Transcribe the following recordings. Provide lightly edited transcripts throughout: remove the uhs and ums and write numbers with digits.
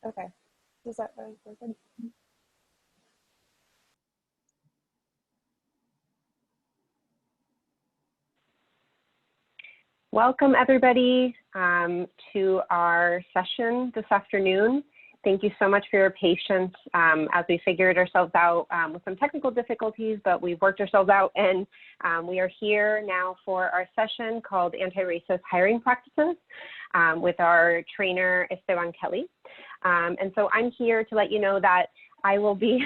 Okay. Is that very good? Welcome everybody to our session this afternoon. Thank you so much for your patience as we figured ourselves out with some technical difficulties, but we've worked ourselves out, and we are here now for our session called Anti-Racist Hiring Practices with our trainer, Esteban Kelly. And so I'm here to let you know that I will be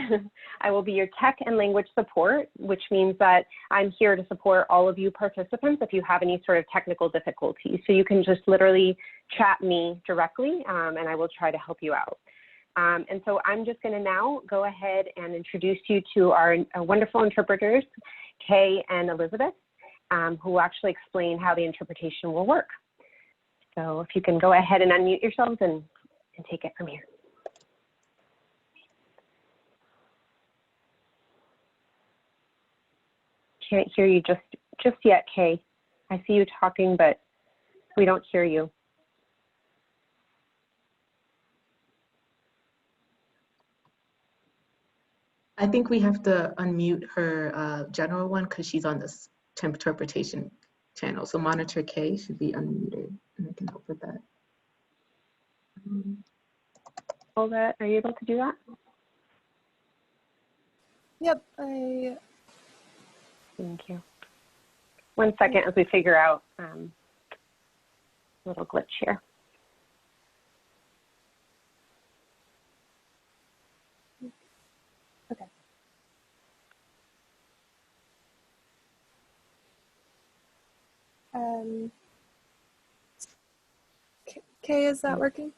your tech and language support, which means that I'm here to support all of you participants if you have any sort of technical difficulties. So you can just literally chat me directly and I will try to help you out. And so I'm just going to now go ahead and introduce you to our wonderful interpreters, Kay and Elizabeth, who will actually explain how the interpretation will work. So if you can go ahead and unmute yourselves and take it from here. Can't hear you just yet, Kay. I see you talking, but we don't hear you. I think we have to unmute her general one because she's on this interpretation channel. So monitor K should be unmuted, and I can help with that. Hold that. Are you able to do that? Yep, Thank you. 1 second as we figure out a little glitch here. Okay. Kay, is that working?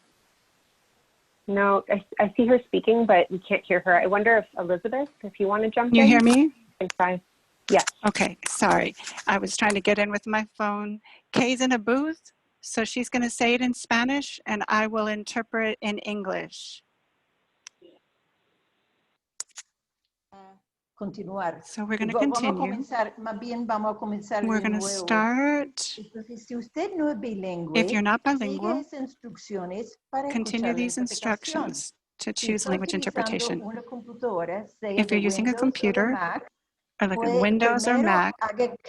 No, I see her speaking, but we can't hear her. I wonder if Elizabeth, if you want to jump in. You hear me? Try. Yes. Okay, sorry. I was trying to get in with my phone. Kay's in a booth, so she's going to say it in Spanish, and I will interpret in English. Continuar. So we're going to continue. We're going to start. If you're not bilingual, continue these instructions to choose language interpretation. If you're using a computer, or like a Windows or Mac,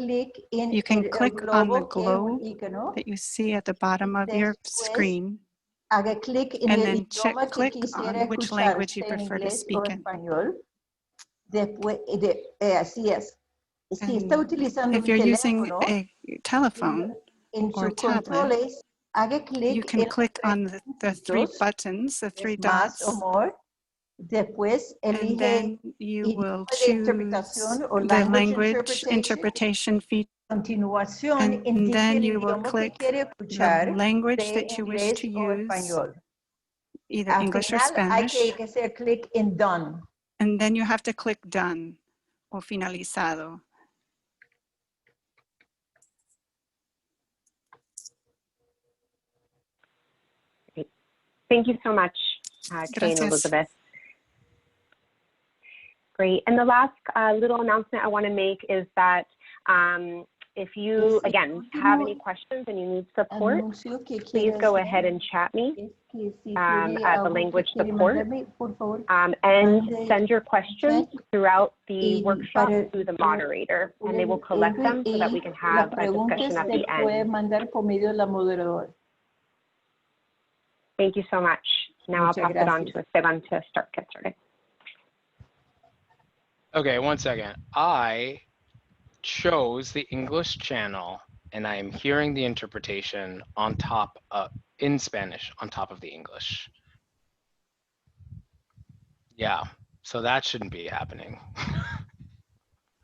you can click on the globe that you see at the bottom of your screen, and then click on which language you prefer to speak in. And if you're using a telephone or a tablet, you can click on the three buttons, the three dots, and then you will choose the language interpretation feature, and then you will click the language that you wish to use, either English or Spanish, and then you have to click done or finalizado. Thank you so much, Kay and Elizabeth. Great. And the last little announcement I want to make is that if you, again, have any questions and you need support, please go ahead and chat me at the language support and send your questions throughout the workshop to the moderator, and they will collect them so that we can have a discussion at the end. Thank you so much. Now I'll pass it on to Esteban to get started. Okay, 1 second. I chose the English channel and I am hearing the interpretation on top of, in Spanish, on top of the English. Yeah, so that shouldn't be happening.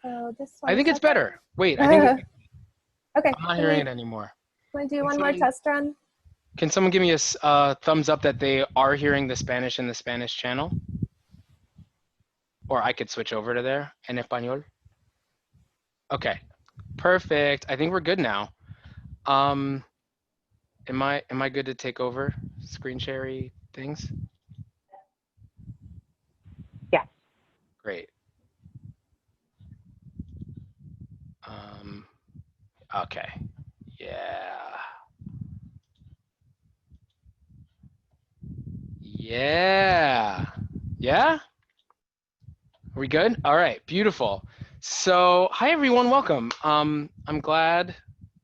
I think it's better. Wait, I think okay. I'm not hearing it anymore. Want to do one more test run? Can someone give me a thumbs up that they are hearing the Spanish in the Spanish channel? Or I could switch over to there, en español. Okay, perfect. I think we're good now. Am I good to take over screen sharing things? Yeah. Great. Okay. Yeah. Yeah. Yeah? Are we good? All right, beautiful. So, hi everyone, welcome. I'm glad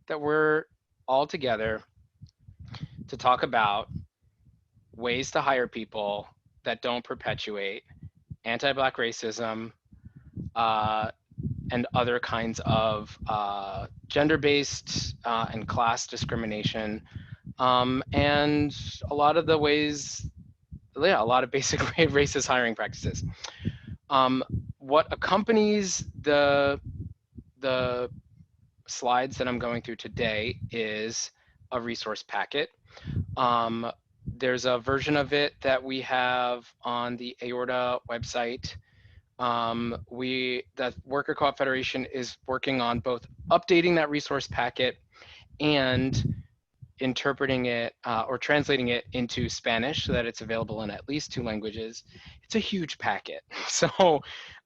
that we're all together to talk about ways to hire people that don't perpetuate anti-Black racism and other kinds of gender-based and class discrimination, and a lot of the ways, yeah, a lot of basic racist hiring practices. What accompanies the slides that I'm going through today is a resource packet. There's a version of it that we have on the Aorta website. The Worker Co-op Federation is working on both updating that resource packet and interpreting it or translating it into Spanish so that it's available in at least 2 languages. It's a huge packet. So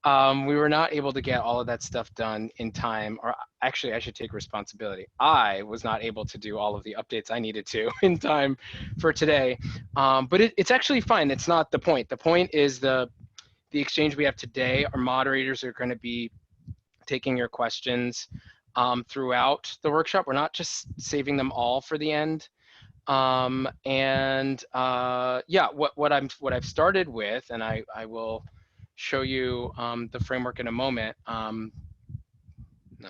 we were not able to get all of that stuff done in time, or actually I should take responsibility. I was not able to do all of the updates I needed to in time for today. But it's actually fine. It's not the point. The point is the exchange we have today. Our moderators are going to be taking your questions throughout the workshop. We're not just saving them all for the end. Yeah, what I've started with, and I will show you the framework in a moment. No,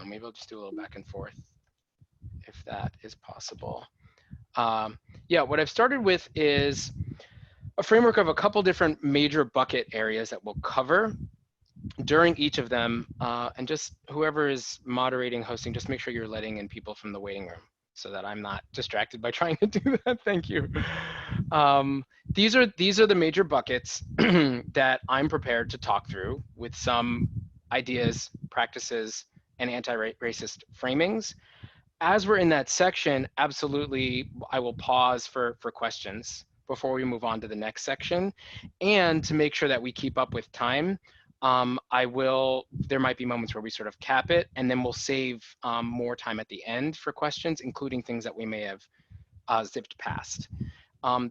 maybe I'll just do a little back and forth if that is possible. Yeah, what I've started with is a framework of a couple different major bucket areas that we'll cover during each of them, and just whoever is moderating, hosting, just make sure you're letting in people from the waiting room so that I'm not distracted by trying to do that. Thank you. These are the major buckets that I'm prepared to talk through with some ideas, practices, and anti-racist framings. As we're in that section, absolutely, I will pause for questions before we move on to the next section. And to make sure that we keep up with time, there might be moments where we sort of cap it, and then we'll save more time at the end for questions, including things that we may have zipped past.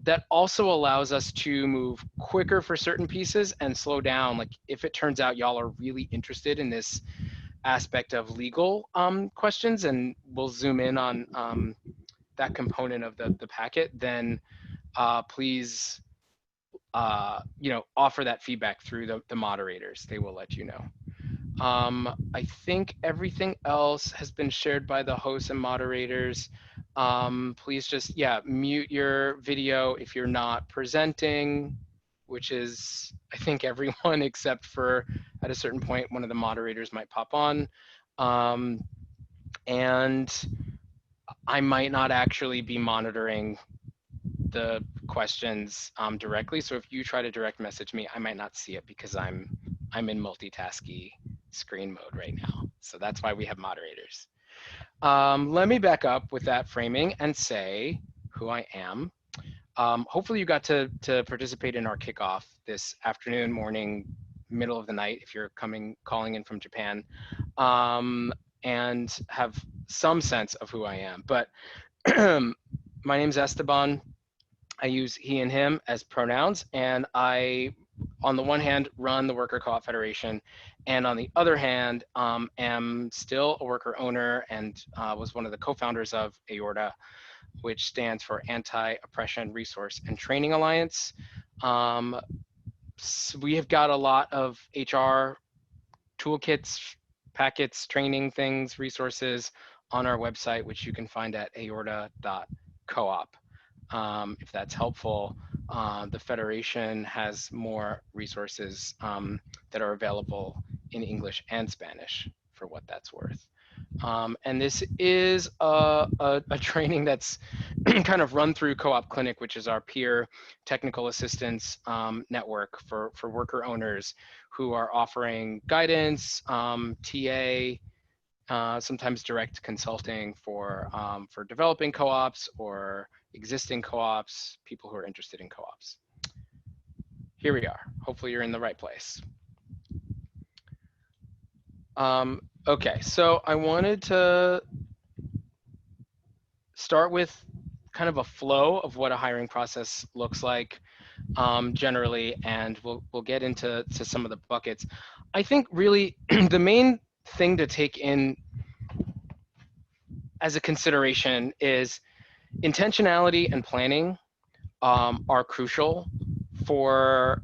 That also allows us to move quicker for certain pieces and slow down. Like if it turns out y'all are really interested in this aspect of legal questions, and we'll zoom in on that component of the packet, then please offer that feedback through the moderators. They will let you know. I think everything else has been shared by the hosts and moderators. Please just, mute your video if you're not presenting, which is, I think, everyone except for at a certain point, one of the moderators might pop on. And I might not actually be monitoring the questions directly. So if you try to direct message me, I might not see it because I'm in multitasking screen mode right now. So that's why we have moderators. Let me back up with that framing and say who I am. Hopefully you got to participate in our kickoff this afternoon, morning, middle of the night if you're calling in from Japan, and have some sense of who I am. But my name's Esteban. I use he and him as pronouns, and I, on the one hand, run the Worker Co-op Federation, and on the other hand, am still a worker owner and was one of the co-founders of AORTA, which stands for Anti-Oppression Resource and Training Alliance. So we have got a lot of HR toolkits, packets, training things, resources on our website, which you can find at aorta.coop. If that's helpful. The Federation has more resources that are available in English and Spanish for what that's worth. And this is a training that's kind of run through Co-op Clinic, which is our peer technical assistance network for worker owners who are offering guidance, TA, sometimes direct consulting for developing co-ops or existing co-ops, people who are interested in co-ops. Here we are. Hopefully you're in the right place. Okay, so I wanted to start with kind of a flow of what a hiring process looks like generally, and we'll get into some of the buckets. I think really the main thing to take in as a consideration is intentionality and planning are crucial for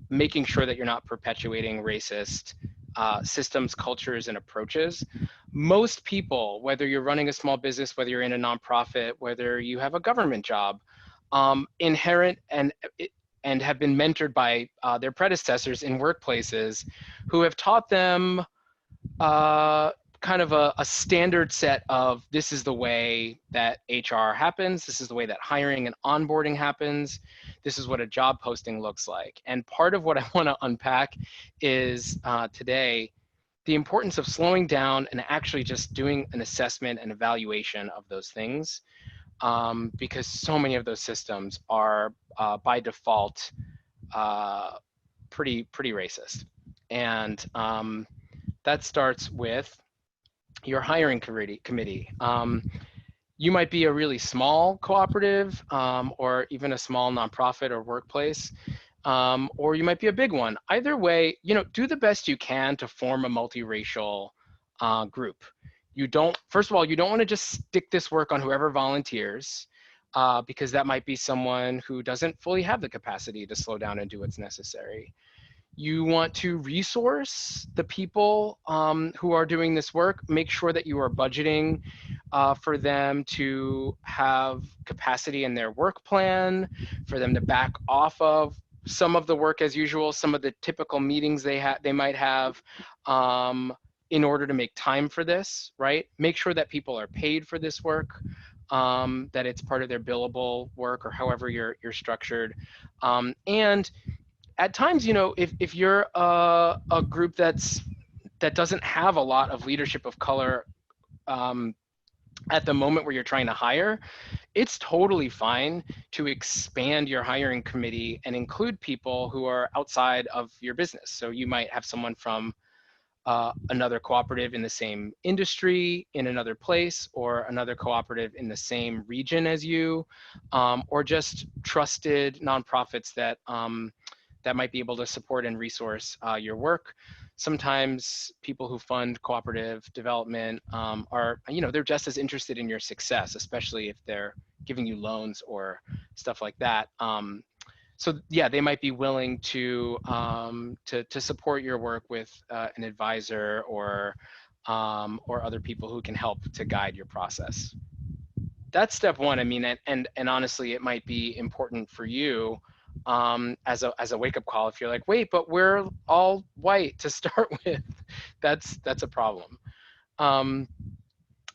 making sure that you're not perpetuating racist systems, cultures, and approaches. Most people, whether you're running a small business, whether you're in a nonprofit, whether you have a government job, inherent and have been mentored by their predecessors in workplaces who have taught them kind of a standard set of, this is the way that HR happens, this is the way that hiring and onboarding happens, this is what a job posting looks like. And part of what I want to unpack is today the importance of slowing down and actually just doing an assessment and evaluation of those things, because so many of those systems are by default pretty racist. And that starts with your hiring committee. You might be a really small cooperative or even a small nonprofit or workplace, or you might be a big one. Either way, do the best you can to form a multiracial group. First of all, you don't want to just stick this work on whoever volunteers, because that might be someone who doesn't fully have the capacity to slow down and do what's necessary. You want to resource the people who are doing this work. Make sure that you are budgeting for them to have capacity in their work plan, for them to back off of some of the work as usual, some of the typical meetings they might have in order to make time for this, right? Make sure that people are paid for this work, that it's part of their billable work or however you're structured. And at times, if you're a group that doesn't have a lot of leadership of color at the moment where you're trying to hire, it's totally fine to expand your hiring committee and include people who are outside of your business. So you might have someone from another cooperative in the same industry in another place, or another cooperative in the same region as you, or just trusted nonprofits that that might be able to support and resource your work. Sometimes people who fund cooperative development are, they're just as interested in your success, especially if they're giving you loans or stuff like that. So yeah, they might be willing to support your work with an advisor or other people who can help to guide your process. That's step one. I mean, and honestly, it might be important for you as a wake-up call if you're like, wait, but we're all white to start with. That's a problem. I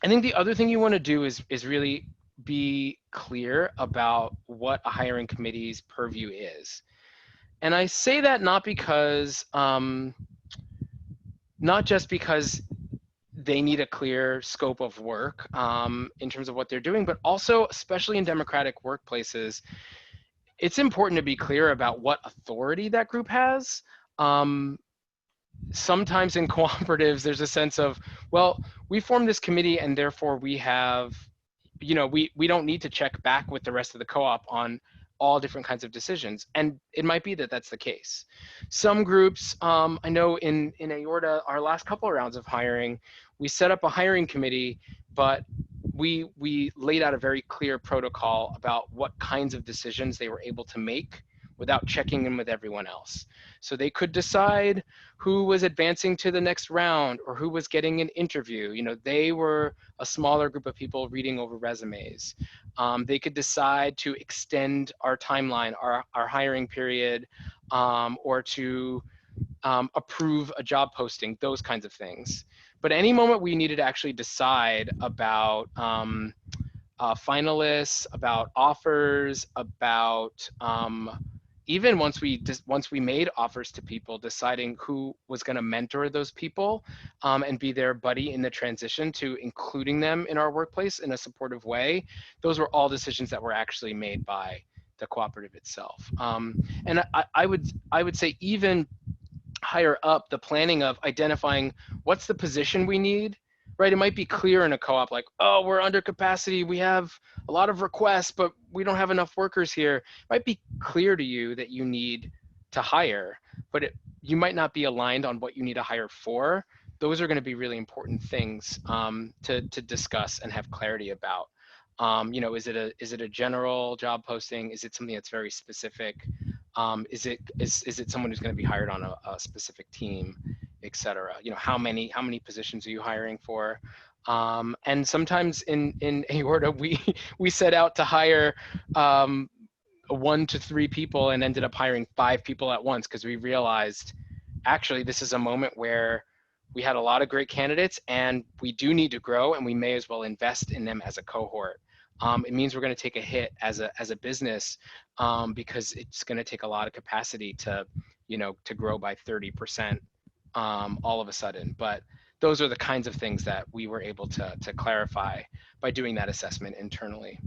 think the other thing you want to do is really be clear about what a hiring committee's purview is. And I say that not because not just because they need a clear scope of work in terms of what they're doing, but also, especially in democratic workplaces, it's important to be clear about what authority that group has. Sometimes in cooperatives, there's a sense of, well, we formed this committee and therefore we have, we don't need to check back with the rest of the co-op on all different kinds of decisions. And it might be that that's the case. Some groups, I know in Aorta, our last couple of rounds of hiring, we set up a hiring committee, but we laid out a very clear protocol about what kinds of decisions they were able to make without checking in with everyone else. So they could decide who was advancing to the next round or who was getting an interview. They were a smaller group of people reading over resumes. They could decide to extend our timeline, our hiring period, or to approve a job posting, those kinds of things. But any moment we needed to actually decide about finalists, about offers, about even once we made offers to people, deciding who was going to mentor those people and be their buddy in the transition to including them in our workplace in a supportive way, those were all decisions that were actually made by the cooperative itself. And I would say even higher up, the planning of identifying what's the position we need, right? It might be clear in a co-op like, oh, we're under capacity, we have a lot of requests, but we don't have enough workers here. It might be clear to you that you need to hire, but you might not be aligned on what you need to hire for. Those are going to be really important things to discuss and have clarity about. You know, is it a general job posting? Is it something that's very specific? Is it someone who's going to be hired on a specific team, et cetera? You know, how many positions are you hiring for? And sometimes in aorta, we set out to hire 1 to 3 people and ended up hiring 5 people at once because we realized actually this is a moment where we had a lot of great candidates and we do need to grow, and we may as well invest in them as a cohort. It means we're going to take a hit as a business because it's going to take a lot of capacity to, you know, to grow by 30% all of a sudden. But those are the kinds of things that we were able to clarify by doing that assessment internally.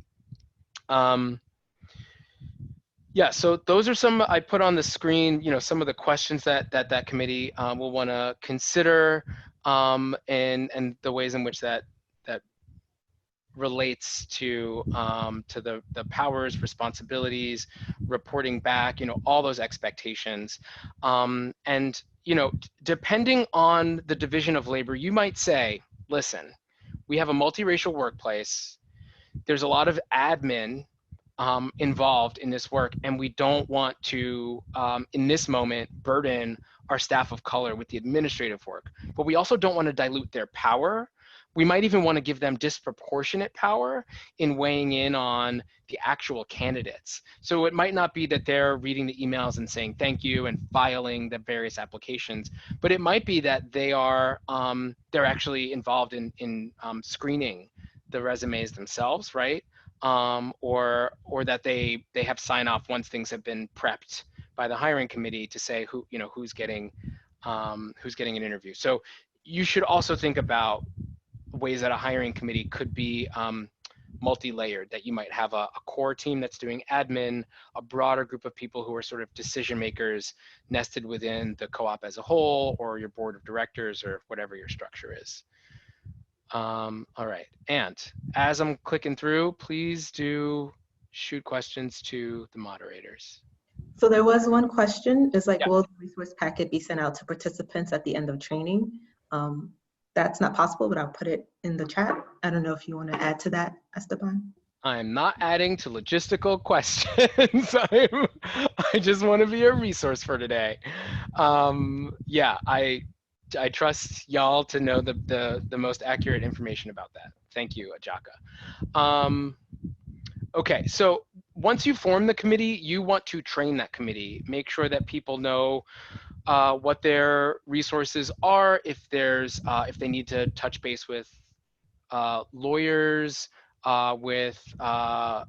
Yeah, so those are some I put on the screen, you know, some of the questions that committee will want to consider and the ways in which that relates to the powers, responsibilities, reporting back, you know, all those expectations. And, you know, depending on the division of labor, you might say, listen, we have a multiracial workplace. There's a lot of admin involved in this work, and we don't want to, in this moment, burden our staff of color with the administrative work. But we also don't want to dilute their power. We might even want to give them disproportionate power in weighing in on the actual candidates. So it might not be that they're reading the emails and saying thank you and filing the various applications, but it might be that they are they're actually involved in screening the resumes themselves, right? Or that they have sign off once things have been prepped by the hiring committee to say who, you know, who's getting an interview. So you should also think about ways that a hiring committee could be multi-layered, that you might have a core team that's doing admin, a broader group of people who are sort of decision makers nested within the co-op as a whole, or your board of directors, or whatever your structure is. All right, and as I'm clicking through, please do shoot questions to the moderators. So there was one question, is like, Yeah. will the resource packet be sent out to participants at the end of training? That's not possible, but I'll put it in the chat. I don't know if you want to add to that, Esteban. I'm not adding to logistical questions. I just want to be a resource for today. Yeah, I trust y'all to know the most accurate information about that. Thank you, Ajaka. Okay, so once you form the committee, you want to train that committee. Make sure that people know what their resources are, if they need to touch base with lawyers, with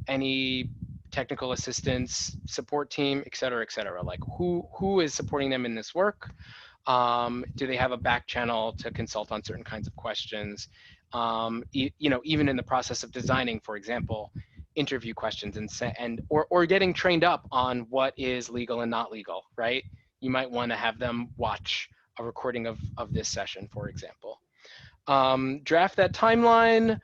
any technical assistance support team, et cetera, like who is supporting them in this work. Do they have a back channel to consult on certain kinds of questions? You know, even in the process of designing, for example, interview questions or getting trained up on what is legal and not legal, right? You might want to have them watch a recording of this session, for example. Draft that timeline,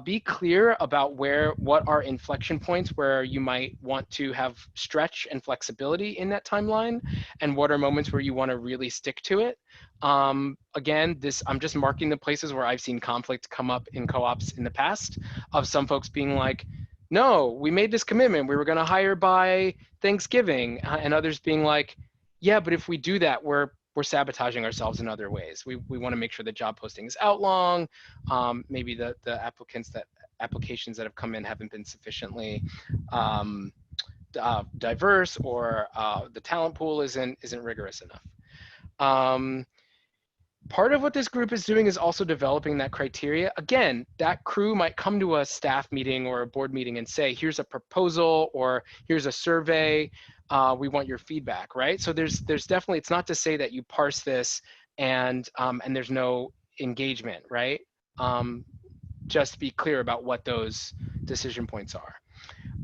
be clear about what are inflection points where you might want to have stretch and flexibility in that timeline, and what are moments where you want to really stick to it. Again, I'm just marking the places where I've seen conflict come up in co-ops in the past, of some folks being like, no, we made this commitment, we were going to hire by Thanksgiving, and others being like, yeah, but if we do that, we're sabotaging ourselves in other ways. We want to make sure the job posting is out long. Maybe the applications that have come in haven't been sufficiently diverse, or the talent pool isn't rigorous enough. Part of what this group is doing is also developing that criteria. Again, that crew might come to a staff meeting or a board meeting and say, here's a proposal, or here's a survey. We want your feedback, right? So there's definitely, it's not to say that you parse this and there's no engagement, right? Just be clear about what those decision points are.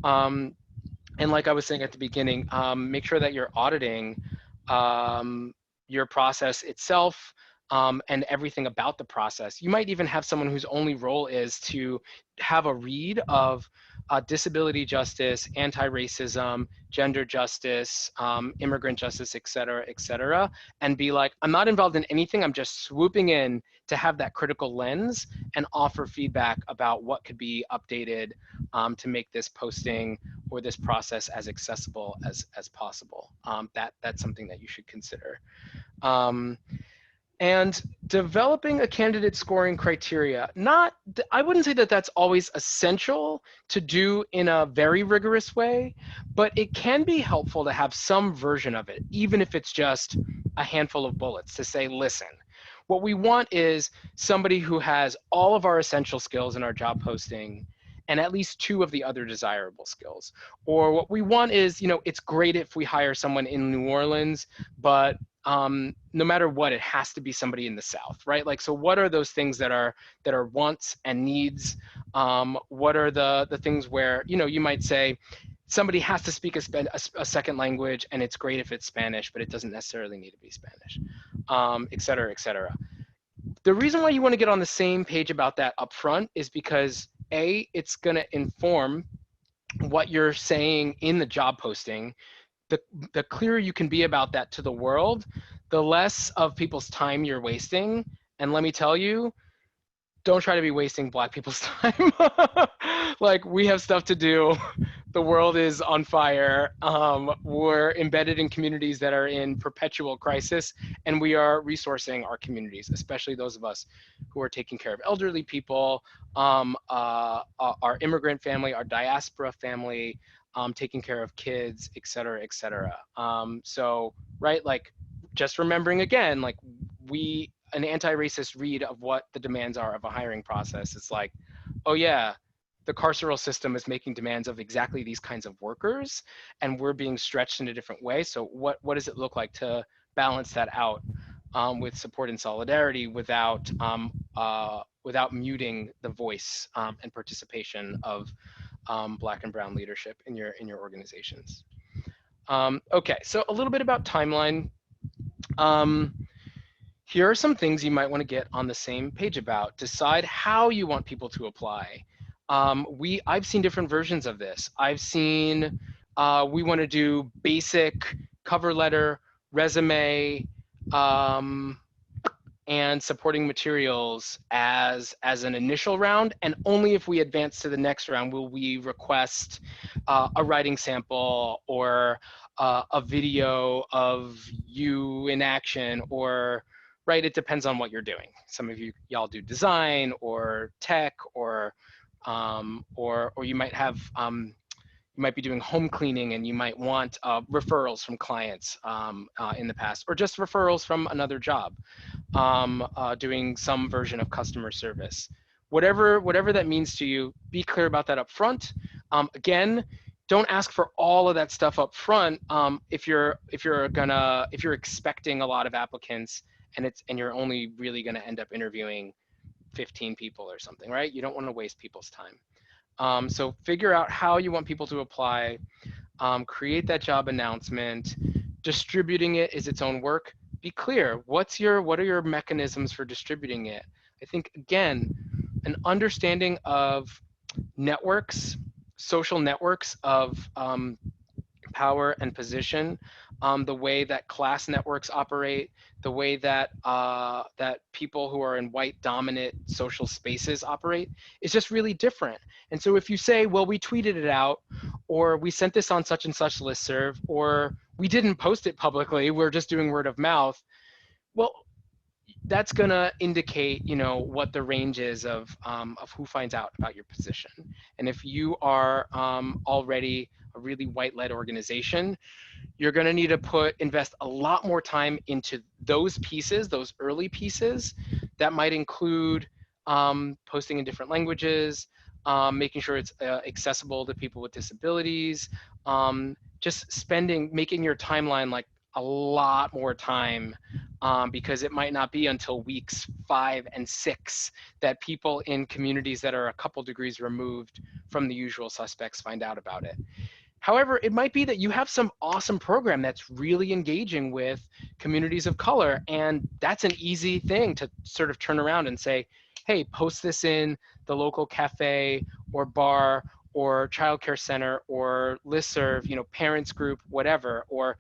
And like I was saying at the beginning, make sure that you're auditing your process itself, and everything about the process. You might even have someone whose only role is to have a read of disability justice, anti-racism, gender justice, immigrant justice, et cetera, and be like, I'm not involved in anything, I'm just swooping in to have that critical lens and offer feedback about what could be updated to make this posting or this process as accessible as possible. That's something that you should consider. And developing a candidate scoring criteria, I wouldn't say that that's always essential to do in a very rigorous way, but it can be helpful to have some version of it, even if it's just a handful of bullets to say, listen, what we want is somebody who has all of our essential skills in our job posting and at least 2 of the other desirable skills. Or what we want is, it's great if we hire someone in New Orleans, but no matter what, it has to be somebody in the South, right? Like, so what are those things that are wants and needs? What are the things where, you might say somebody has to speak a second language, and it's great if it's Spanish, but it doesn't necessarily need to be Spanish, et cetera, et cetera. The reason why you want to get on the same page about that up front is because A, it's going to inform what you're saying in the job posting. The clearer you can be about that to the world, the less of people's time you're wasting. And let me tell you, don't try to be wasting Black people's time. Like, we have stuff to do. The world is on fire. We're embedded in communities that are in perpetual crisis, and we are resourcing our communities, especially those of us who are taking care of elderly people, our immigrant family, our diaspora family, taking care of kids, et cetera, et cetera. So, right, like, just remembering again, like, an anti-racist read of what the demands are of a hiring process. It's like, oh yeah, the carceral system is making demands of exactly these kinds of workers, and we're being stretched in a different way. So what does it look like to balance that out with support and solidarity without muting the voice and participation of Black and Brown leadership in your organizations? Okay, so a little bit about timeline. Here are some things you might want to get on the same page about. Decide how you want people to apply. I've seen different versions of this. I've seen we want to do basic cover letter, resume, and supporting materials as an initial round, and only if we advance to the next round will we request a writing sample or a video of you in action, or right, it depends on what you're doing. Some of y'all do design or tech, or you might have you might be doing home cleaning and you might want referrals from clients in the past, or just referrals from another job, doing some version of customer service. Whatever that means to you, be clear about that up front. Again, don't ask for all of that stuff up front if you're expecting a lot of applicants and you're only really going to end up interviewing 15 people or something, right? You don't want to waste people's time. So figure out how you want people to apply, create that job announcement. Distributing it is its own work. Be clear, what are your mechanisms for distributing it? I think, again, an understanding of networks, social networks of power and position, the way that class networks operate, the way that that people who are in white dominant social spaces operate is just really different. And so if you say, well, we tweeted it out, or we sent this on such and such listserv, or we didn't post it publicly, we're just doing word of mouth, well, that's going to indicate, what the range is of who finds out about your position. And if you are already a really white-led organization, you're going to need to invest a lot more time into those pieces, those early pieces. That might include posting in different languages, making sure it's accessible to people with disabilities, just making your timeline like a lot more time, because it might not be until weeks 5 and 6 that people in communities that are a couple degrees removed from the usual suspects find out about it. However, it might be that you have some awesome program that's really engaging with communities of color, and that's an easy thing to sort of turn around and say, hey, post this in the local cafe or bar or childcare center or listserv, you know, parents group, whatever, or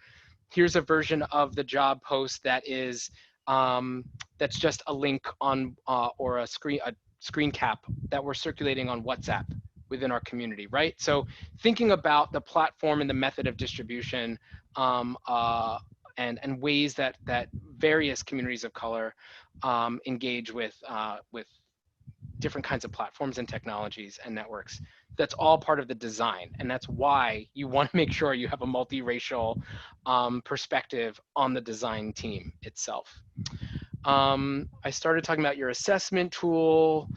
here's a version of the job post that is that's just a link on or a screen cap that we're circulating on WhatsApp within our community, right? So thinking about the platform and the method of distribution and ways that various communities of color engage with different kinds of platforms and technologies and networks. That's all part of the design. And that's why you want to make sure you have a multiracial perspective on the design team itself. I started talking about your assessment tool.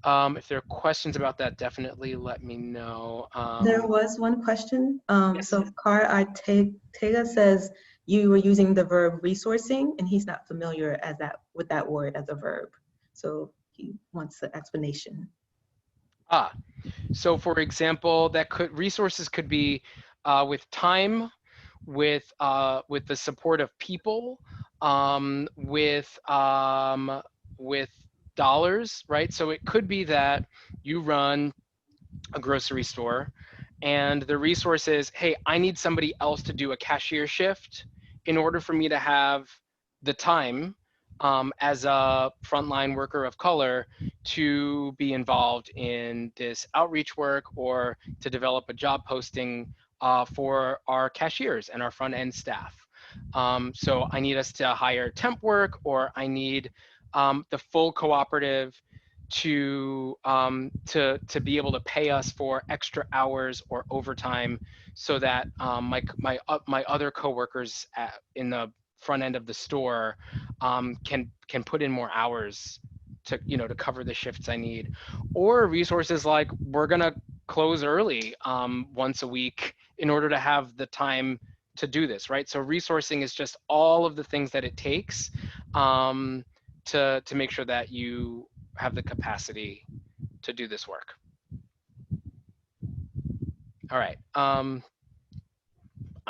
If there are questions about that, definitely let me know. There was one question. Yes. So Car Artega says you were using the verb resourcing, and he's not familiar with that word as a verb. So he wants an explanation. So for example, resources could be with time, with the support of people, with dollars, right? So it could be that you run a grocery store and the resource is, hey, I need somebody else to do a cashier shift in order for me to have the time as a frontline worker of color to be involved in this outreach work or to develop a job posting for our cashiers and our front end staff. So I need us to hire temp work, or I need the full cooperative to be able to pay us for extra hours or overtime, so that my other coworkers in the front end of the store can put in more hours to to cover the shifts I need. Or resources like, we're gonna close early once a week in order to have the time to do this, right? So resourcing is just all of the things that it takes to make sure that you have the capacity to do this work. All right. I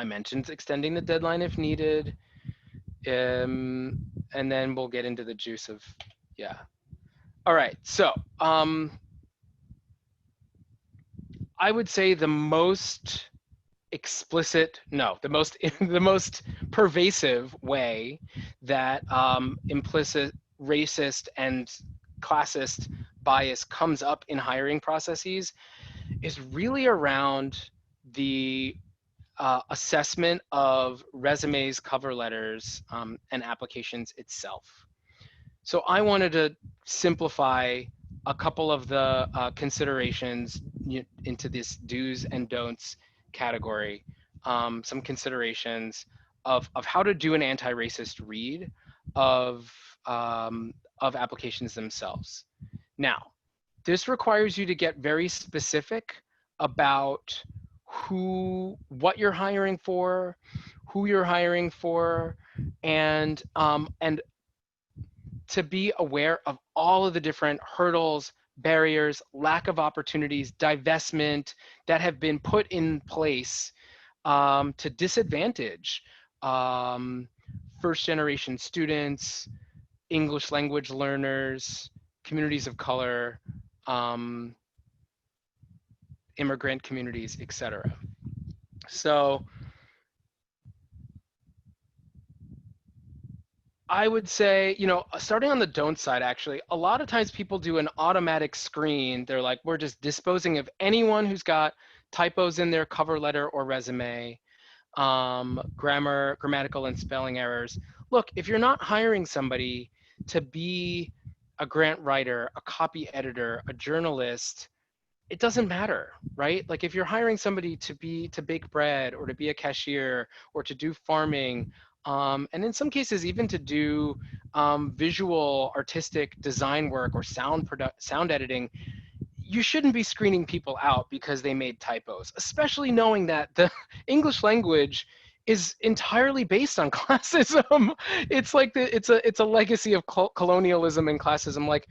mentioned extending the deadline if needed. And then we'll get into the juice of, yeah. All right, so I would say the most the most pervasive way that implicit racist and classist bias comes up in hiring processes is really around the assessment of resumes, cover letters, and applications itself. So I wanted to simplify a couple of the considerations into this do's and don'ts category, some considerations of how to do an anti-racist read of applications themselves. Now, this requires you to get very specific about what you're hiring for, who you're hiring for, and to be aware of all of the different hurdles, barriers, lack of opportunities, divestment that have been put in place to disadvantage first-generation students, English language learners, communities of color, immigrant communities, etc. So I would say, starting on the don't side, actually, a lot of times people do an automatic screen. They're like, we're just disposing of anyone who's got typos in their cover letter or resume, grammatical and spelling errors. Look, if you're not hiring somebody to be a grant writer, a copy editor, a journalist, it doesn't matter, right? Like if you're hiring somebody to bake bread or to be a cashier or to do farming, and in some cases even to do visual artistic design work or sound editing, you shouldn't be screening people out because they made typos, especially knowing that the English language is entirely based on classism. It's like it's a legacy of colonialism and classism. Like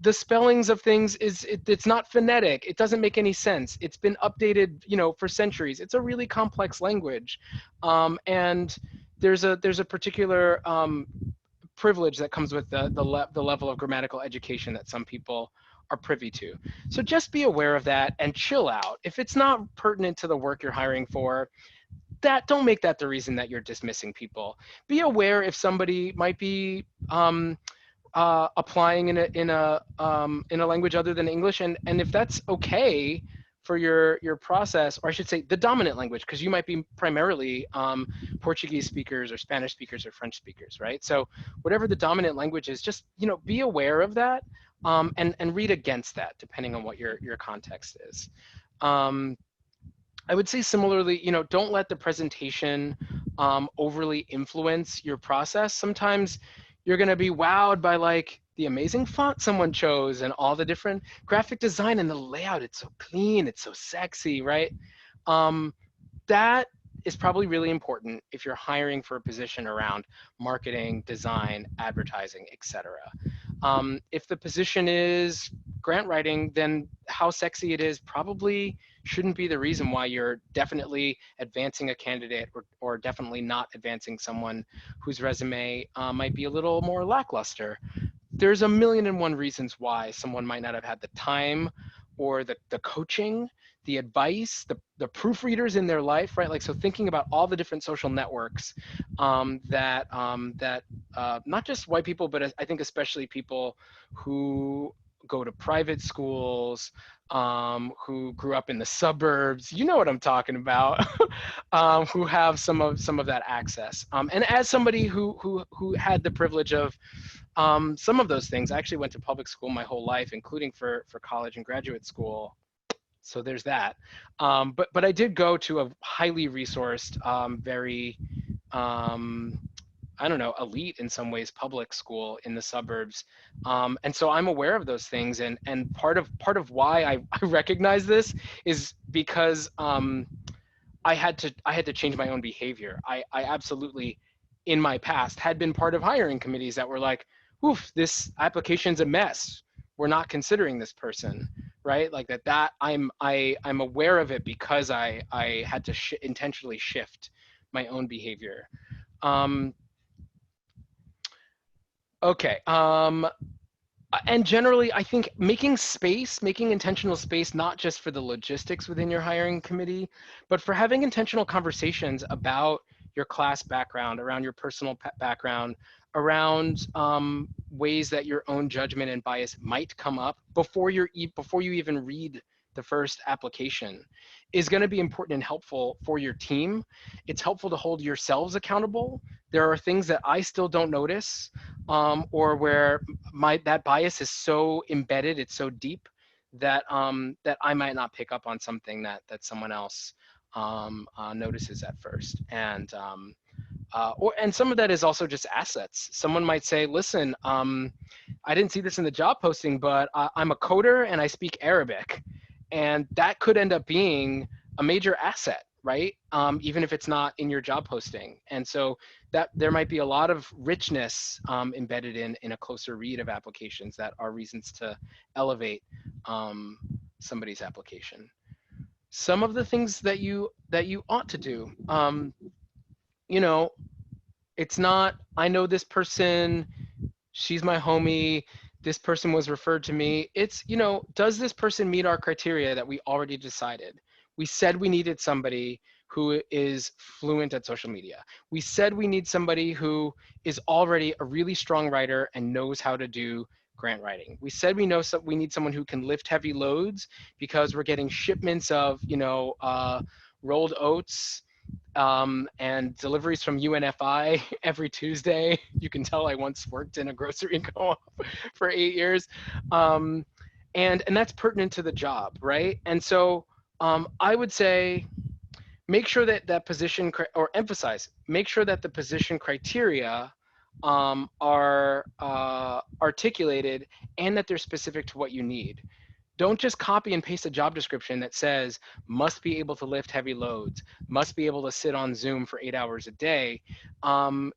the spellings of things it's not phonetic. It doesn't make any sense. It's been updated, you know, for centuries. It's a really complex language, and there's a particular privilege that comes with the level of grammatical education that some people are privy to. So just be aware of that and chill out. If it's not pertinent to the work you're hiring for, don't make that the reason that you're dismissing people. Be aware if somebody might be applying in a language other than English, and if that's okay for your process, or I should say the dominant language, because you might be primarily Portuguese speakers or Spanish speakers or French speakers, right? So whatever the dominant language is, just, you know, be aware of that, and read against that depending on what your context is. I would say similarly, you know, don't let the presentation overly influence your process. Sometimes you're going to be wowed by like the amazing font someone chose and all the different graphic design and the layout. It's so clean, it's so sexy, right? That is probably really important if you're hiring for a position around marketing, design, advertising, etc. If the position is grant writing, then how sexy it is probably shouldn't be the reason why you're definitely advancing a candidate or definitely not advancing someone whose resume might be a little more lackluster. There's a million and one reasons why someone might not have had the time or the coaching, the advice, the proofreaders in their life, right? Like, so thinking about all the different social networks that not just white people, but I think especially people who go to private schools, who grew up in the suburbs, you know what I'm talking about, who have some of that access. And as somebody who had the privilege of some of those things, I actually went to public school my whole life, including for college and graduate school. So there's that. But I did go to a highly resourced, very, I don't know, elite in some ways public school in the suburbs. And so I'm aware of those things. And part of why I recognize this is because I had to change my own behavior. I absolutely, in my past, had been part of hiring committees that were like, oof, this application's a mess. We're not considering this person, right? Like that I'm aware of it because I had to intentionally shift my own behavior. Okay. And generally, I think making intentional space, not just for the logistics within your hiring committee, but for having intentional conversations about your class background, around your personal background, around ways that your own judgment and bias might come up before you even read the first application, is going to be important and helpful for your team. It's helpful to hold yourselves accountable. There are things that I still don't notice, or where that bias is so embedded, it's so deep that that I might not pick up on something that someone else notices at first. And some of that is also just assets. Someone might say, listen, I didn't see this in the job posting, but I'm a coder and I speak Arabic. And that could end up being a major asset, right? Even if it's not in your job posting. And so that there might be a lot of richness embedded in a closer read of applications that are reasons to elevate somebody's application. Some of the things that you ought to do, you know, it's not, I know this person, she's my homie, this person was referred to me. It's, you know, does this person meet our criteria that we already decided? We said we needed somebody who is fluent at social media. We said we need somebody who is already a really strong writer and knows how to do grant writing. We said we need someone who can lift heavy loads because we're getting shipments of, you know, rolled oats and deliveries from UNFI every Tuesday. You can tell I once worked in a grocery co-op for 8 years. And that's pertinent to the job, right? And so I would say, make sure that that position, or emphasize, make sure that the position criteria are articulated and that they're specific to what you need. Don't just copy and paste a job description that says, must be able to lift heavy loads, must be able to sit on Zoom for 8 hours a day,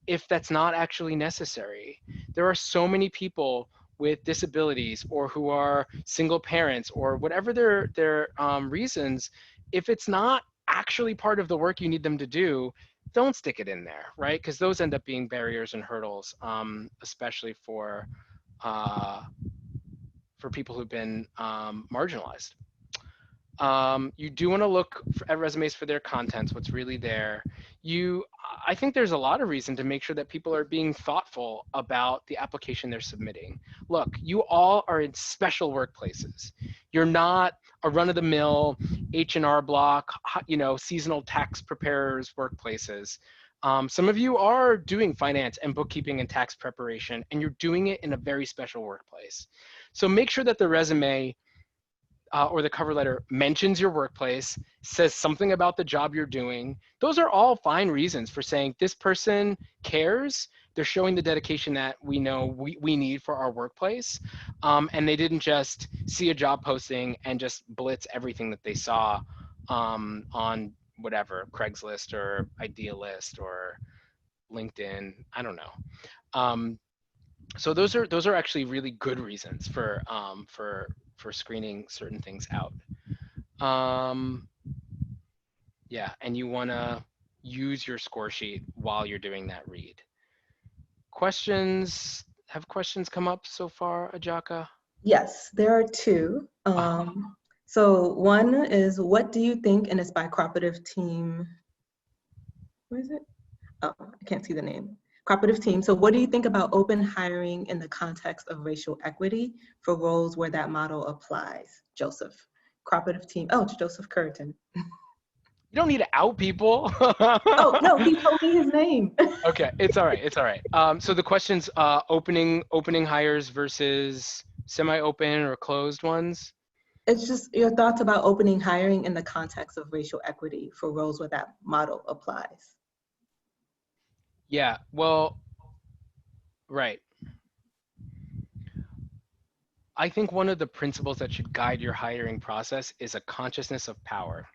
if that's not actually necessary. There are so many people with disabilities or who are single parents or whatever their reasons, if it's not actually part of the work you need them to do, don't stick it in there, right? Because those end up being barriers and hurdles, especially for people who've been marginalized. You do want to look at resumes for their contents, what's really there. I think there's a lot of reason to make sure that people are being thoughtful about the application they're submitting. Look, you all are in special workplaces. You're not a run-of-the-mill H&R Block, seasonal tax preparers workplaces. Some of you are doing finance and bookkeeping and tax preparation, and you're doing it in a very special workplace. So make sure that the resume or the cover letter mentions your workplace, says something about the job you're doing. Those are all fine reasons for saying this person cares. They're showing the dedication that we know we need for our workplace. And they didn't just see a job posting and just blitz everything that they saw on whatever, Craigslist or Idealist or LinkedIn, I don't know. So those are actually really good reasons for screening certain things out. Yeah, and you want to use your score sheet while you're doing that read. Questions? Have questions come up so far, Ajaka? Yes, there are two. So one is, what do you think, and it's by Cooperative Team, where is it? Oh, I can't see the name. Cooperative Team. So what do you think about open hiring in the context of racial equity for roles where that model applies? Joseph. Cooperative Team. Oh, it's Joseph Curtin. You don't need to out people. Oh, no, he told me his name. Okay, it's all right. It's all right. So the question's opening hires versus semi-open or closed ones. It's just your thoughts about opening hiring in the context of racial equity for roles where that model applies. Yeah, well, right. I think one of the principles that should guide your hiring process is a consciousness of power.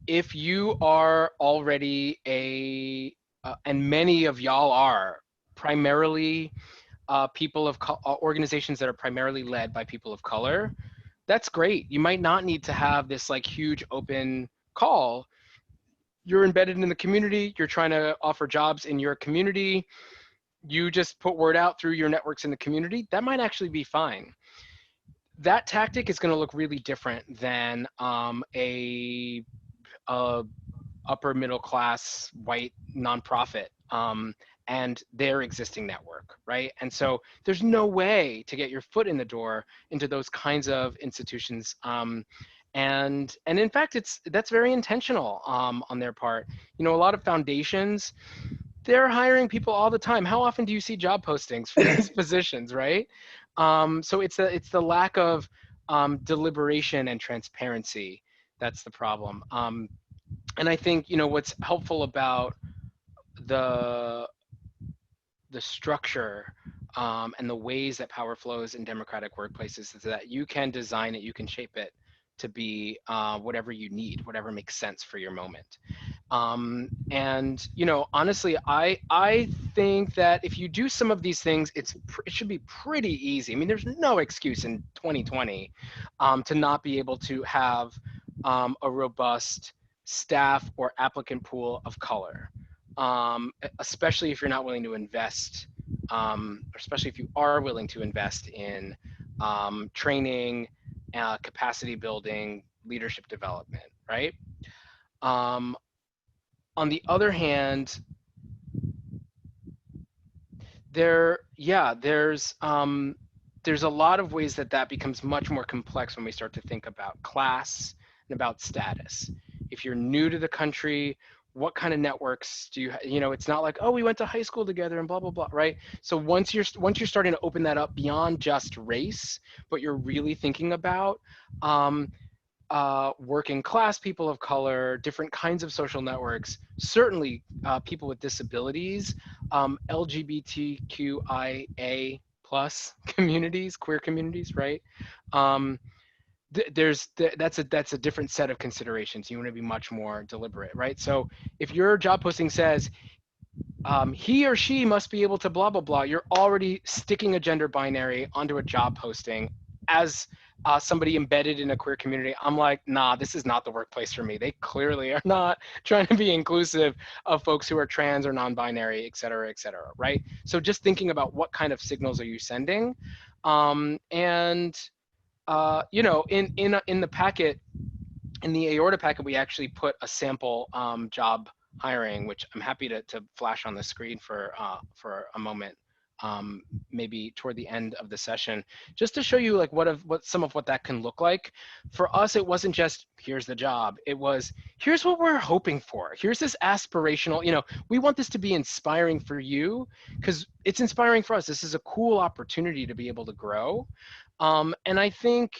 If you are already and many of y'all are primarily people of organizations that are primarily led by people of color, that's great. You might not need to have this like huge open call. You're embedded in the community. You're trying to offer jobs in your community. You just put word out through your networks in the community. That might actually be fine. That tactic is going to look really different than a upper middle class white nonprofit and their existing network, right? And so there's no way to get your foot in the door into those kinds of institutions. And in fact, that's very intentional on their part. A lot of foundations, they're hiring people all the time. How often do you see job postings for these positions, right? So it's the lack of deliberation and transparency that's the problem. And I think what's helpful about the structure and the ways that power flows in democratic workplaces is that you can design it, you can shape it to be whatever you need, whatever makes sense for your moment. And honestly, I think that if you do some of these things, it should be pretty easy. I mean, there's no excuse in 2020 to not be able to have a robust staff or applicant pool of color, especially if you're not willing to invest, especially if you are willing to invest in training, capacity building, leadership development, right? On the other hand, there's a lot of ways that becomes much more complex when we start to think about class and about status. If you're new to the country, what kind of networks do you have? It's not like, oh, we went to high school together and blah, blah, blah, right? So once you're starting to open that up beyond just race, but you're really thinking about working class people of color, different kinds of social networks, certainly people with disabilities, LGBTQIA plus communities, queer communities, right? That's a different set of considerations. You want to be much more deliberate, right? So if your job posting says, he or she must be able to blah, blah, blah. You're already sticking a gender binary onto a job posting. As somebody embedded in a queer community, I'm like, nah, this is not the workplace for me. They clearly are not trying to be inclusive of folks who are trans or non-binary, et cetera, right? So just thinking about what kind of signals are you sending? You know, in the packet, in the aorta packet, we actually put a sample job hiring, which I'm happy to flash on the screen for a moment, maybe toward the end of the session, just to show you like what some of what that can look like. For us, it wasn't just here's the job. It was here's what we're hoping for. Here's this aspirational, you know, we want this to be inspiring for you because it's inspiring for us. This is a cool opportunity to be able to grow. And I think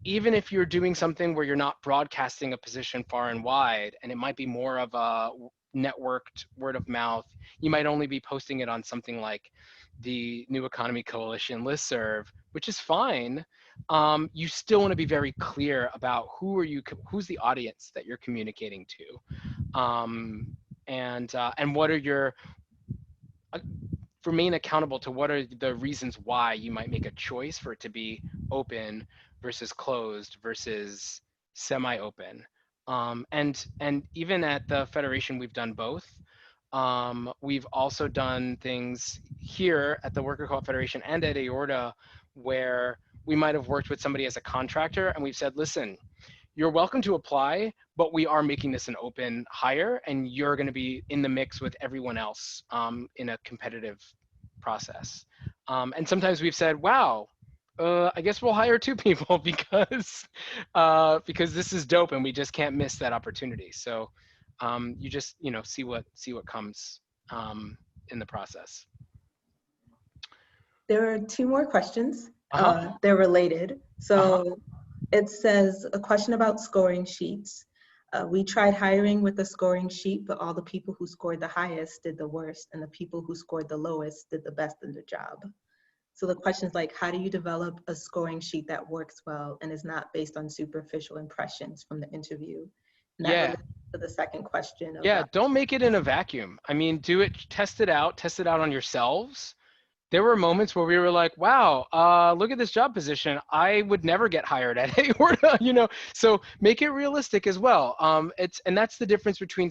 even if you're doing something where you're not broadcasting a position far and wide, and it might be more of a networked word of mouth, you might only be posting it on something like the New Economy Coalition listserv, which is fine. You still want to be very clear about who's the audience that you're communicating to, and what are your remain accountable to what are the reasons why you might make a choice for it to be open versus closed versus semi-open. And even at the Federation, we've done both. We've also done things here at the Worker Co-op Federation and at Aorta where we might have worked with somebody as a contractor and we've said, listen, you're welcome to apply, but we are making this an open hire and you're going to be in the mix with everyone else in a competitive process. And sometimes we've said, wow, I guess we'll hire 2 people because this is dope and we just can't miss that opportunity. So you just, you know, see what comes in the process. There are 2 more questions. They're related. So it says a question about scoring sheets. We tried hiring with a scoring sheet, but all the people who scored the highest did the worst, and the people who scored the lowest did the best in the job. So the question is like, how do you develop a scoring sheet that works well and is not based on superficial impressions from the interview? And that relates to the second question. Don't make it in a vacuum. I mean, test it out on yourselves. There were moments where we were like, wow, look at this job position. I would never get hired at Aorta, you know? So make it realistic as well. And that's the difference between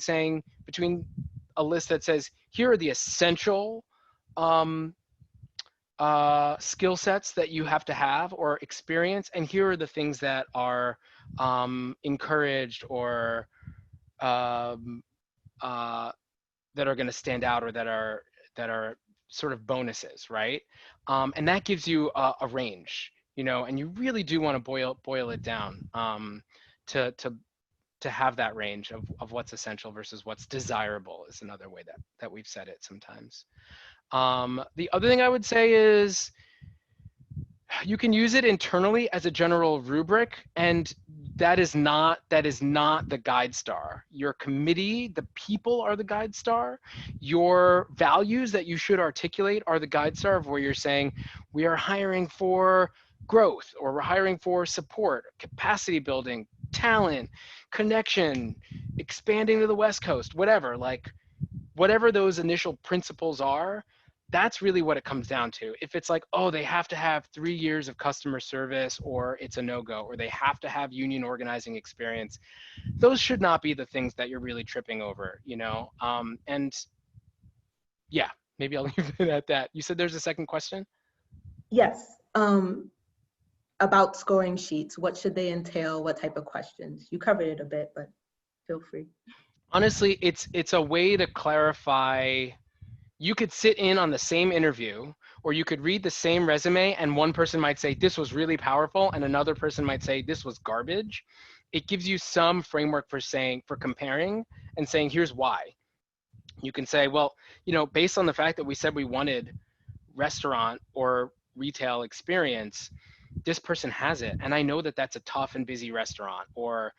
a list that says, here are the essential skill sets that you have to have or experience, and here are the things that are encouraged or that are going to stand out or that are sort of bonuses, right? And that gives you a range, you know, and you really do want to boil it down to have that range of what's essential versus what's desirable is another way that we've said it sometimes. The other thing I would say is you can use it internally as a general rubric, and that is not the guide star. Your committee, the people are the guide star. Your values that you should articulate are the guide star of where you're saying we are hiring for growth, or we're hiring for support, capacity building, talent, connection, expanding to the West Coast, whatever, like whatever those initial principles are. That's really what it comes down to. If it's like, oh, they have to have 3 years of customer service, or it's a no-go, or they have to have union organizing experience, those should not be the things that you're really tripping over, you know? And yeah, maybe I'll leave it at that. You said there's a second question? Yes, about scoring sheets. What should they entail? What type of questions? You covered it a bit, but feel free. Honestly, it's a way to clarify. You could sit in on the same interview, or you could read the same resume and one person might say, this was really powerful, and another person might say, this was garbage. It gives you some framework for comparing and saying, here's why. You can say, well, you know, based on the fact that we said we wanted restaurant or retail experience, this person has it. And I know that that's a tough and busy restaurant, or,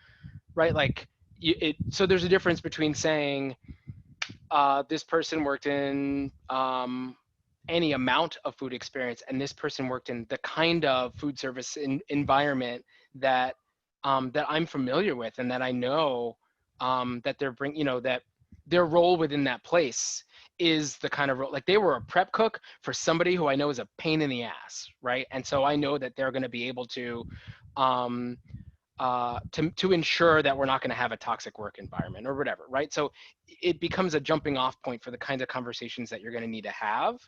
right, like, so there's a difference between saying, this person worked in any amount of food experience, and this person worked in the kind of food service environment that that I'm familiar with, and that I know that that their role within that place is the kind of role, like they were a prep cook for somebody who I know is a pain in the ass, right? And so I know that they're going to be able to ensure that we're not going to have a toxic work environment or whatever, right? So it becomes a jumping off point for the kinds of conversations that you're going to need to have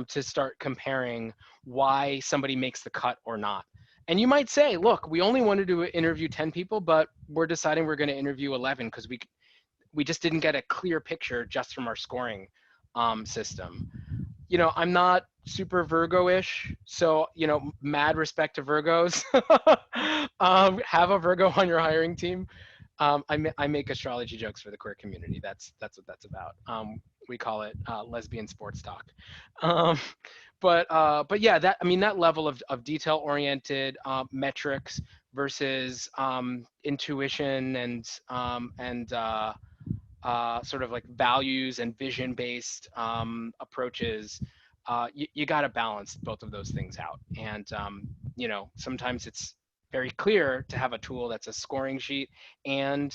to start comparing why somebody makes the cut or not. And you might say, look, we only wanted to interview 10 people, but we're deciding we're going to interview 11 because we just didn't get a clear picture just from our scoring system. You know, I'm not super Virgo-ish, so, you know, mad respect to Virgos. Have a Virgo on your hiring team. I make astrology jokes for the queer community. That's what that's about. We call it lesbian sports talk. But yeah, that, I mean, that level of detail-oriented metrics versus intuition and sort of like values and vision-based approaches, you got to balance both of those things out. And you know, sometimes it's very clear to have a tool that's a scoring sheet, and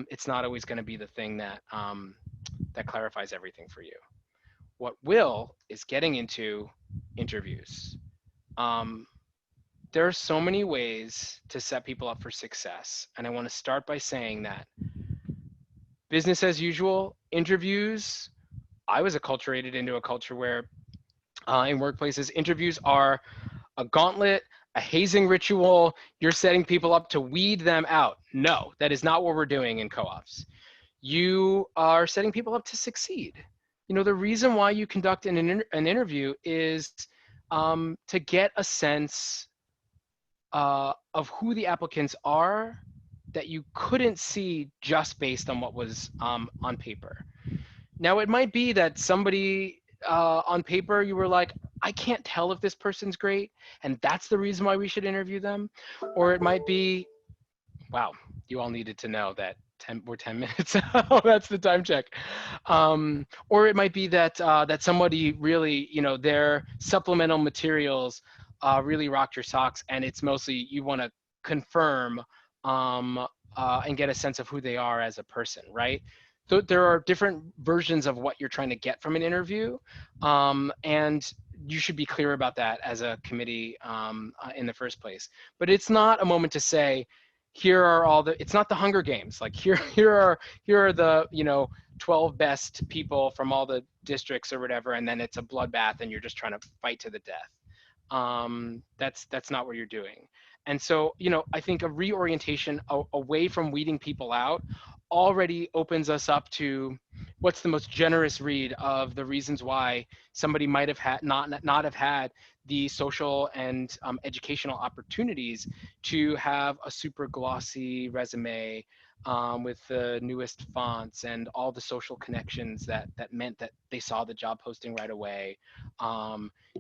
it's not always going to be the thing that that clarifies everything for you. What will is getting into interviews. There are so many ways to set people up for success, and I want to start by saying that business as usual, interviews, I was acculturated into a culture where in workplaces, interviews are a gauntlet, a hazing ritual. You're setting people up to weed them out. No, that is not what we're doing in co-ops. You are setting people up to succeed. You know, the reason why you conduct an interview is to get a sense of who the applicants are that you couldn't see just based on what was on paper. Now, it might be that somebody on paper, you were like, I can't tell if this person's great, and that's the reason why we should interview them. Or it might be, wow, you all needed to know that we're 10 minutes. Oh, that's the time check. Or it might be that that somebody really, you know, their supplemental materials really rocked your socks, and it's mostly you want to confirm and get a sense of who they are as a person, right? So there are different versions of what you're trying to get from an interview, and you should be clear about that as a committee in the first place. But it's not a moment to say, here are all the, it's not the Hunger Games. Like here are the, you know, 12 best people from all the districts or whatever, and then it's a bloodbath and you're just trying to fight to the death. That's not what you're doing. And so, you know, I think a reorientation away from weeding people out already opens us up to what's the most generous read of the reasons why somebody might have had not have had the social and educational opportunities to have a super glossy resume with the newest fonts and all the social connections that meant that they saw the job posting right away.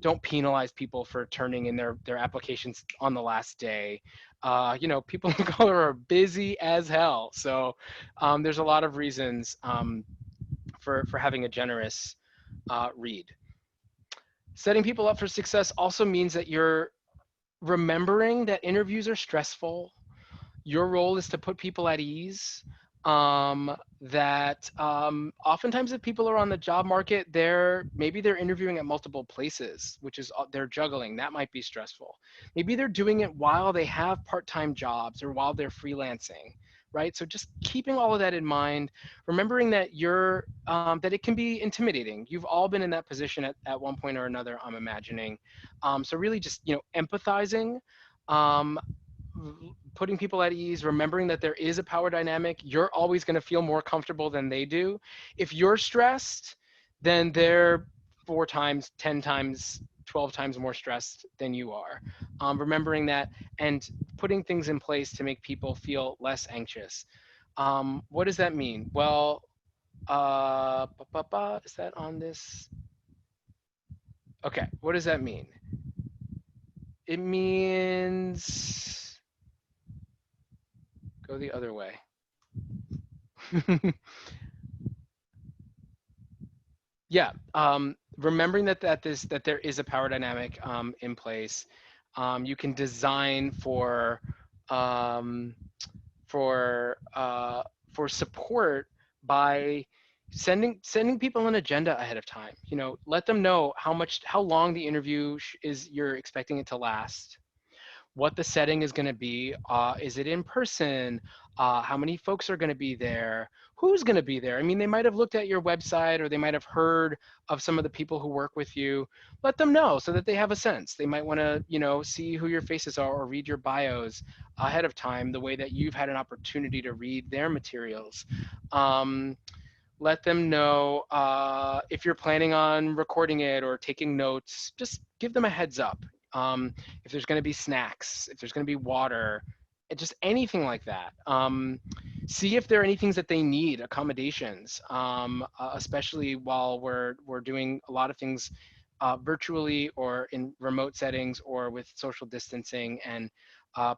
Don't penalize people for turning in their applications on the last day. You know, people of color are busy as hell. So there's a lot of reasons for having a generous read. Setting people up for success also means that you're remembering that interviews are stressful. Your role is to put people at ease. That oftentimes if people are on the job market, maybe they're interviewing at multiple places, which is they're juggling. That might be stressful. Maybe they're doing it while they have part-time jobs or while they're freelancing, right? So just keeping all of that in mind, remembering that that it can be intimidating. You've all been in that position at one point or another, I'm imagining. So really just, you know, empathizing, putting people at ease, remembering that there is a power dynamic. You're always going to feel more comfortable than they do. If you're stressed, then they're 4 times, 10 times, 12 times more stressed than you are. Remembering that and putting things in place to make people feel less anxious. What does that mean? Well, is that on this? Okay, what does that mean? It means go the other way. Yeah, remembering that there is a power dynamic in place. You can design for support by sending people an agenda ahead of time. You know, let them know how long the interview you're expecting it to last, what the setting is going to be. Is it in person? How many folks are going to be there? Who's going to be there? I mean, they might have looked at your website, or they might have heard of some of the people who work with you. Let them know so that they have a sense. They might want to, you know, see who your faces are or read your bios ahead of time, the way that you've had an opportunity to read their materials. Let them know if you're planning on recording it or taking notes. Just give them a heads up. If there's going to be snacks, if there's going to be water, just anything like that. See if there are any things that they need, accommodations, especially while we're doing a lot of things virtually or in remote settings or with social distancing and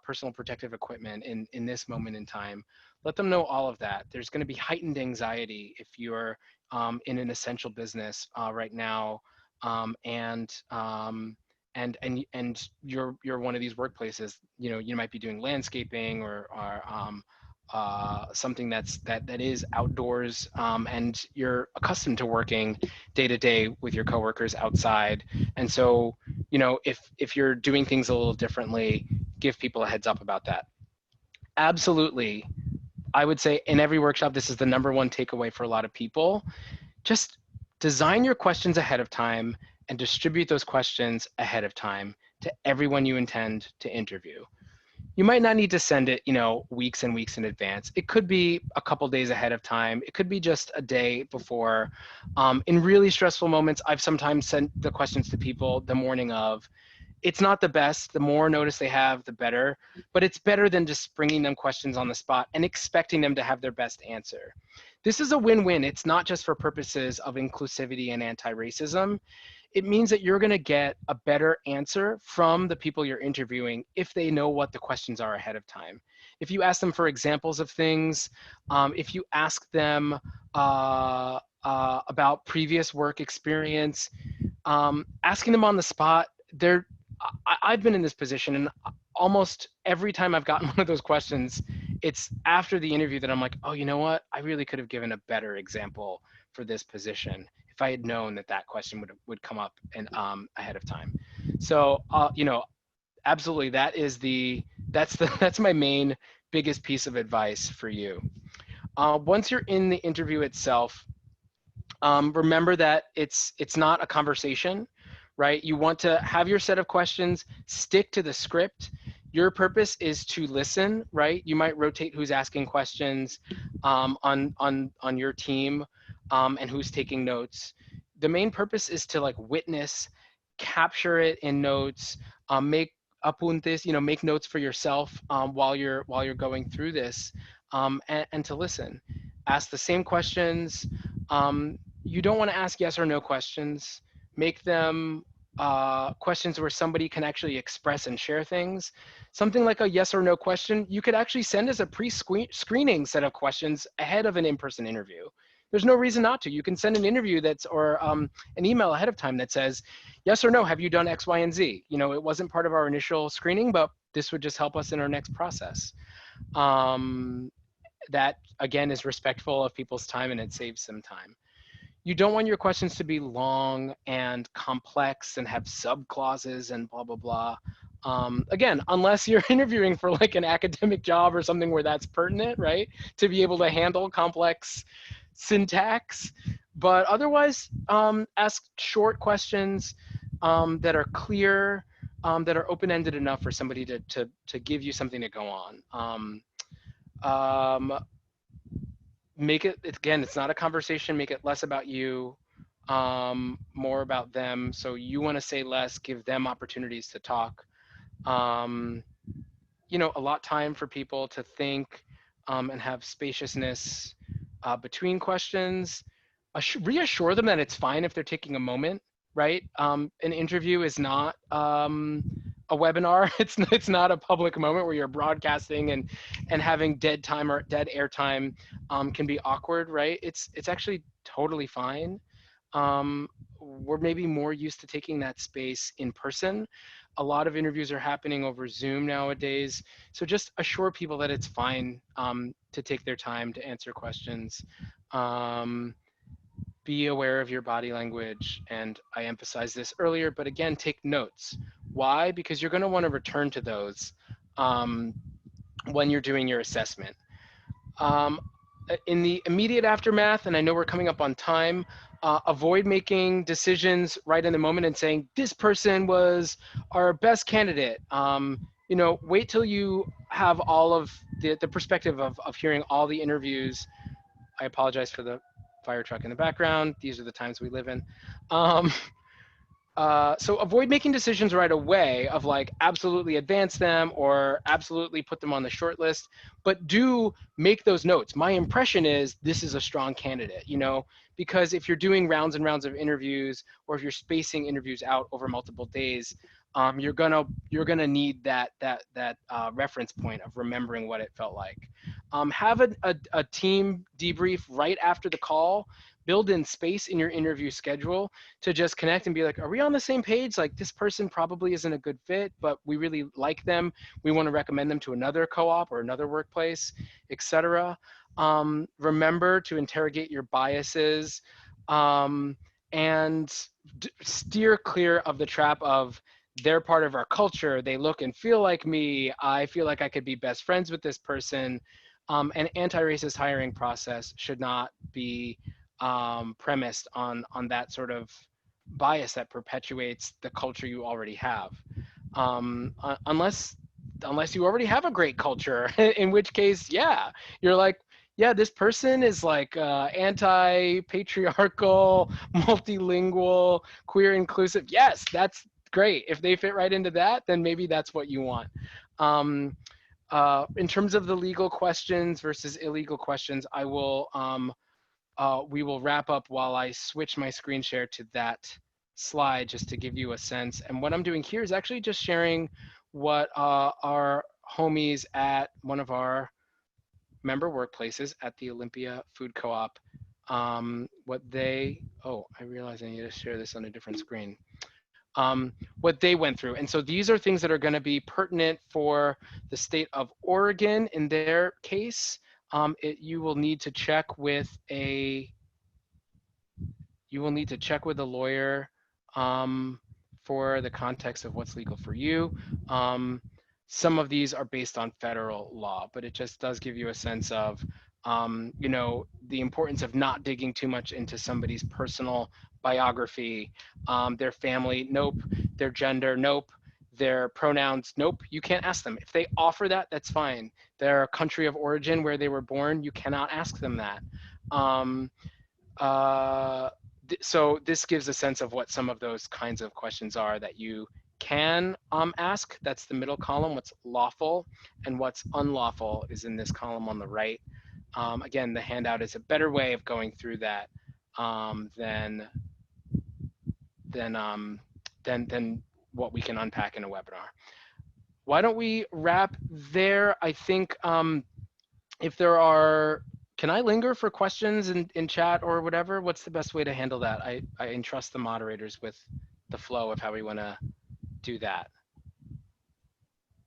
personal protective equipment in this moment in time. Let them know all of that. There's going to be heightened anxiety if you're in an essential business right now, and you're one of these workplaces. You know, you might be doing landscaping or something that is outdoors, and you're accustomed to working day to day with your coworkers outside. And so, you know, if you're doing things a little differently, give people a heads up about that. Absolutely. I would say in every workshop, this is the #1 takeaway for a lot of people. Just design your questions ahead of time and distribute those questions ahead of time to everyone you intend to interview. You might not need to send it, you know, weeks and weeks in advance. It could be a couple days ahead of time. It could be just a day before. In really stressful moments, I've sometimes sent the questions to people the morning of. It's not the best. The more notice they have, the better. But it's better than just bringing them questions on the spot and expecting them to have their best answer. This is a win-win. It's not just for purposes of inclusivity and anti-racism. It means that you're going to get a better answer from the people you're interviewing if they know what the questions are ahead of time. If you ask them for examples of things, if you ask them about previous work experience, asking them on the spot, I've been in this position, and almost every time I've gotten one of those questions, it's after the interview that I'm like, oh, you know what? I really could have given a better example for this position if I had known that that question would come up and ahead of time. So, you know, absolutely, that's my main biggest piece of advice for you. Once you're in the interview itself, remember that it's not a conversation, right? You want to have your set of questions, stick to the script. Your purpose is to listen, right? You might rotate who's asking questions on your team and who's taking notes. The main purpose is to like witness, capture it in notes, make apuntes, you know, make notes for yourself while you're going through this, and to listen. Ask the same questions. You don't want to ask yes or no questions. Make them questions where somebody can actually express and share things. Something like a yes or no question, you could actually send as a pre-screening set of questions ahead of an in-person interview. There's no reason not to. You can send an interview or an email ahead of time that says, yes or no, have you done X, Y, and Z? You know, it wasn't part of our initial screening, but this would just help us in our next process. That, again, is respectful of people's time and it saves some time. You don't want your questions to be long and complex and have sub-clauses and blah, blah, blah. Again, unless you're interviewing for like an academic job or something where that's pertinent, right? To be able to handle complex syntax. But otherwise, ask short questions that are clear, that are open-ended enough for somebody to give you something to go on. Make it, again, it's not a conversation, make it less about you, more about them. So you want to say less, give them opportunities to talk. You know, allot time for people to think and have spaciousness between questions. Reassure them that it's fine if they're taking a moment, right? An interview is not a webinar. It's not a public moment where you're broadcasting and having dead time or dead air time can be awkward, right? It's actually totally fine. We're maybe more used to taking that space in person. A lot of interviews are happening over Zoom nowadays. So just assure people that it's fine to take their time to answer questions. be aware of your body language. And I emphasized this earlier, but again, take notes. Why? Because you're going to want to return to those when you're doing your assessment. In the immediate aftermath, and I know we're coming up on time, avoid making decisions right in the moment and saying, this person was our best candidate. You know, wait till you have all of the perspective of hearing all the interviews. I apologize for the fire truck in the background. These are the times we live in. So avoid making decisions right away of like absolutely advance them or absolutely put them on the short list, but do make those notes. My impression is this is a strong candidate, you know, because if you're doing rounds and rounds of interviews, or if you're spacing interviews out over multiple days, you're gonna need that reference point of remembering what it felt like. Have a team debrief right after the call. Build in space in your interview schedule to just connect and be like, are we on the same page? Like, this person probably isn't a good fit, but we really like them. We want to recommend them to another co-op or another workplace, etc. Remember to interrogate your biases, and steer clear of the trap of, they're part of our culture, they look and feel like me, I feel like I could be best friends with this person. An anti-racist hiring process should not be premised on that sort of bias that perpetuates the culture you already have, unless you already have a great culture, in which case, yeah, you're like, yeah, this person is like anti-patriarchal, multilingual, queer inclusive. Yes, that's great. If they fit right into that, then maybe that's what you want. In terms of the legal questions versus illegal questions, I will we will wrap up while I switch my screen share to that slide just to give you a sense. And what I'm doing here is actually just sharing what our homies at one of our member workplaces at the Olympia Food Co-op, what they, oh, I realize I need to share this on a different screen. What they went through. And so these are things that are going to be pertinent for the state of Oregon in their case. You will need to check with a lawyer for the context of what's legal for you. Some of these are based on federal law, but it just does give you a sense of, you know, the importance of not digging too much into somebody's personal biography, their family, nope, their gender, nope, their pronouns, nope, you can't ask them. If they offer that, that's fine. Their country of origin, where they were born, you cannot ask them that. So this gives a sense of what some of those kinds of questions are that you can ask. That's the middle column. What's lawful and what's unlawful is in this column on the right. Again, the handout is a better way of going through that than what we can unpack in a webinar. Why don't we wrap there? I think if there are, can I linger for questions in chat or whatever? What's the best way to handle that? I entrust the moderators with the flow of how we want to do that.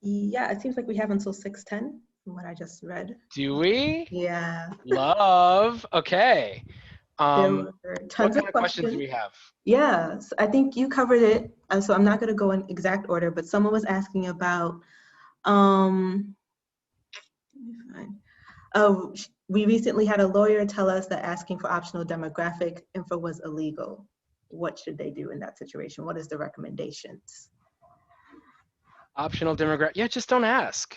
Yeah, it seems like we have until 6:10 from what I just read. Do we? Yeah. Love. Okay. There were tons what of questions do we have? Yeah, so I think you covered it. So I'm not going to go in exact order, but someone was asking about, we recently had a lawyer tell us that asking for optional demographic info was illegal. What should they do in that situation? What is the recommendations? Optional demographic. Yeah, just don't ask.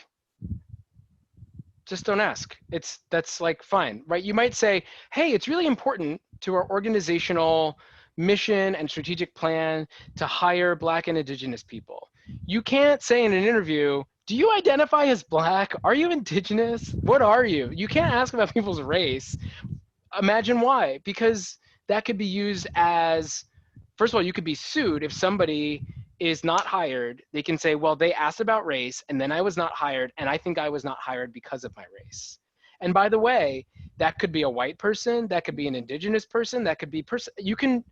Just don't ask. That's like fine, right? You might say, hey, it's really important to our organizational mission and strategic plan to hire Black and Indigenous people. You can't say in an interview, do you identify as Black? Are you Indigenous? What are you? You can't ask about people's race. Imagine why. Because that could be used as, first of all, you could be sued if somebody is not hired. They can say, well, they asked about race and then I was not hired and I think I was not hired because of my race. And by the way, that could be a white person, that could be an Indigenous person, that could be you can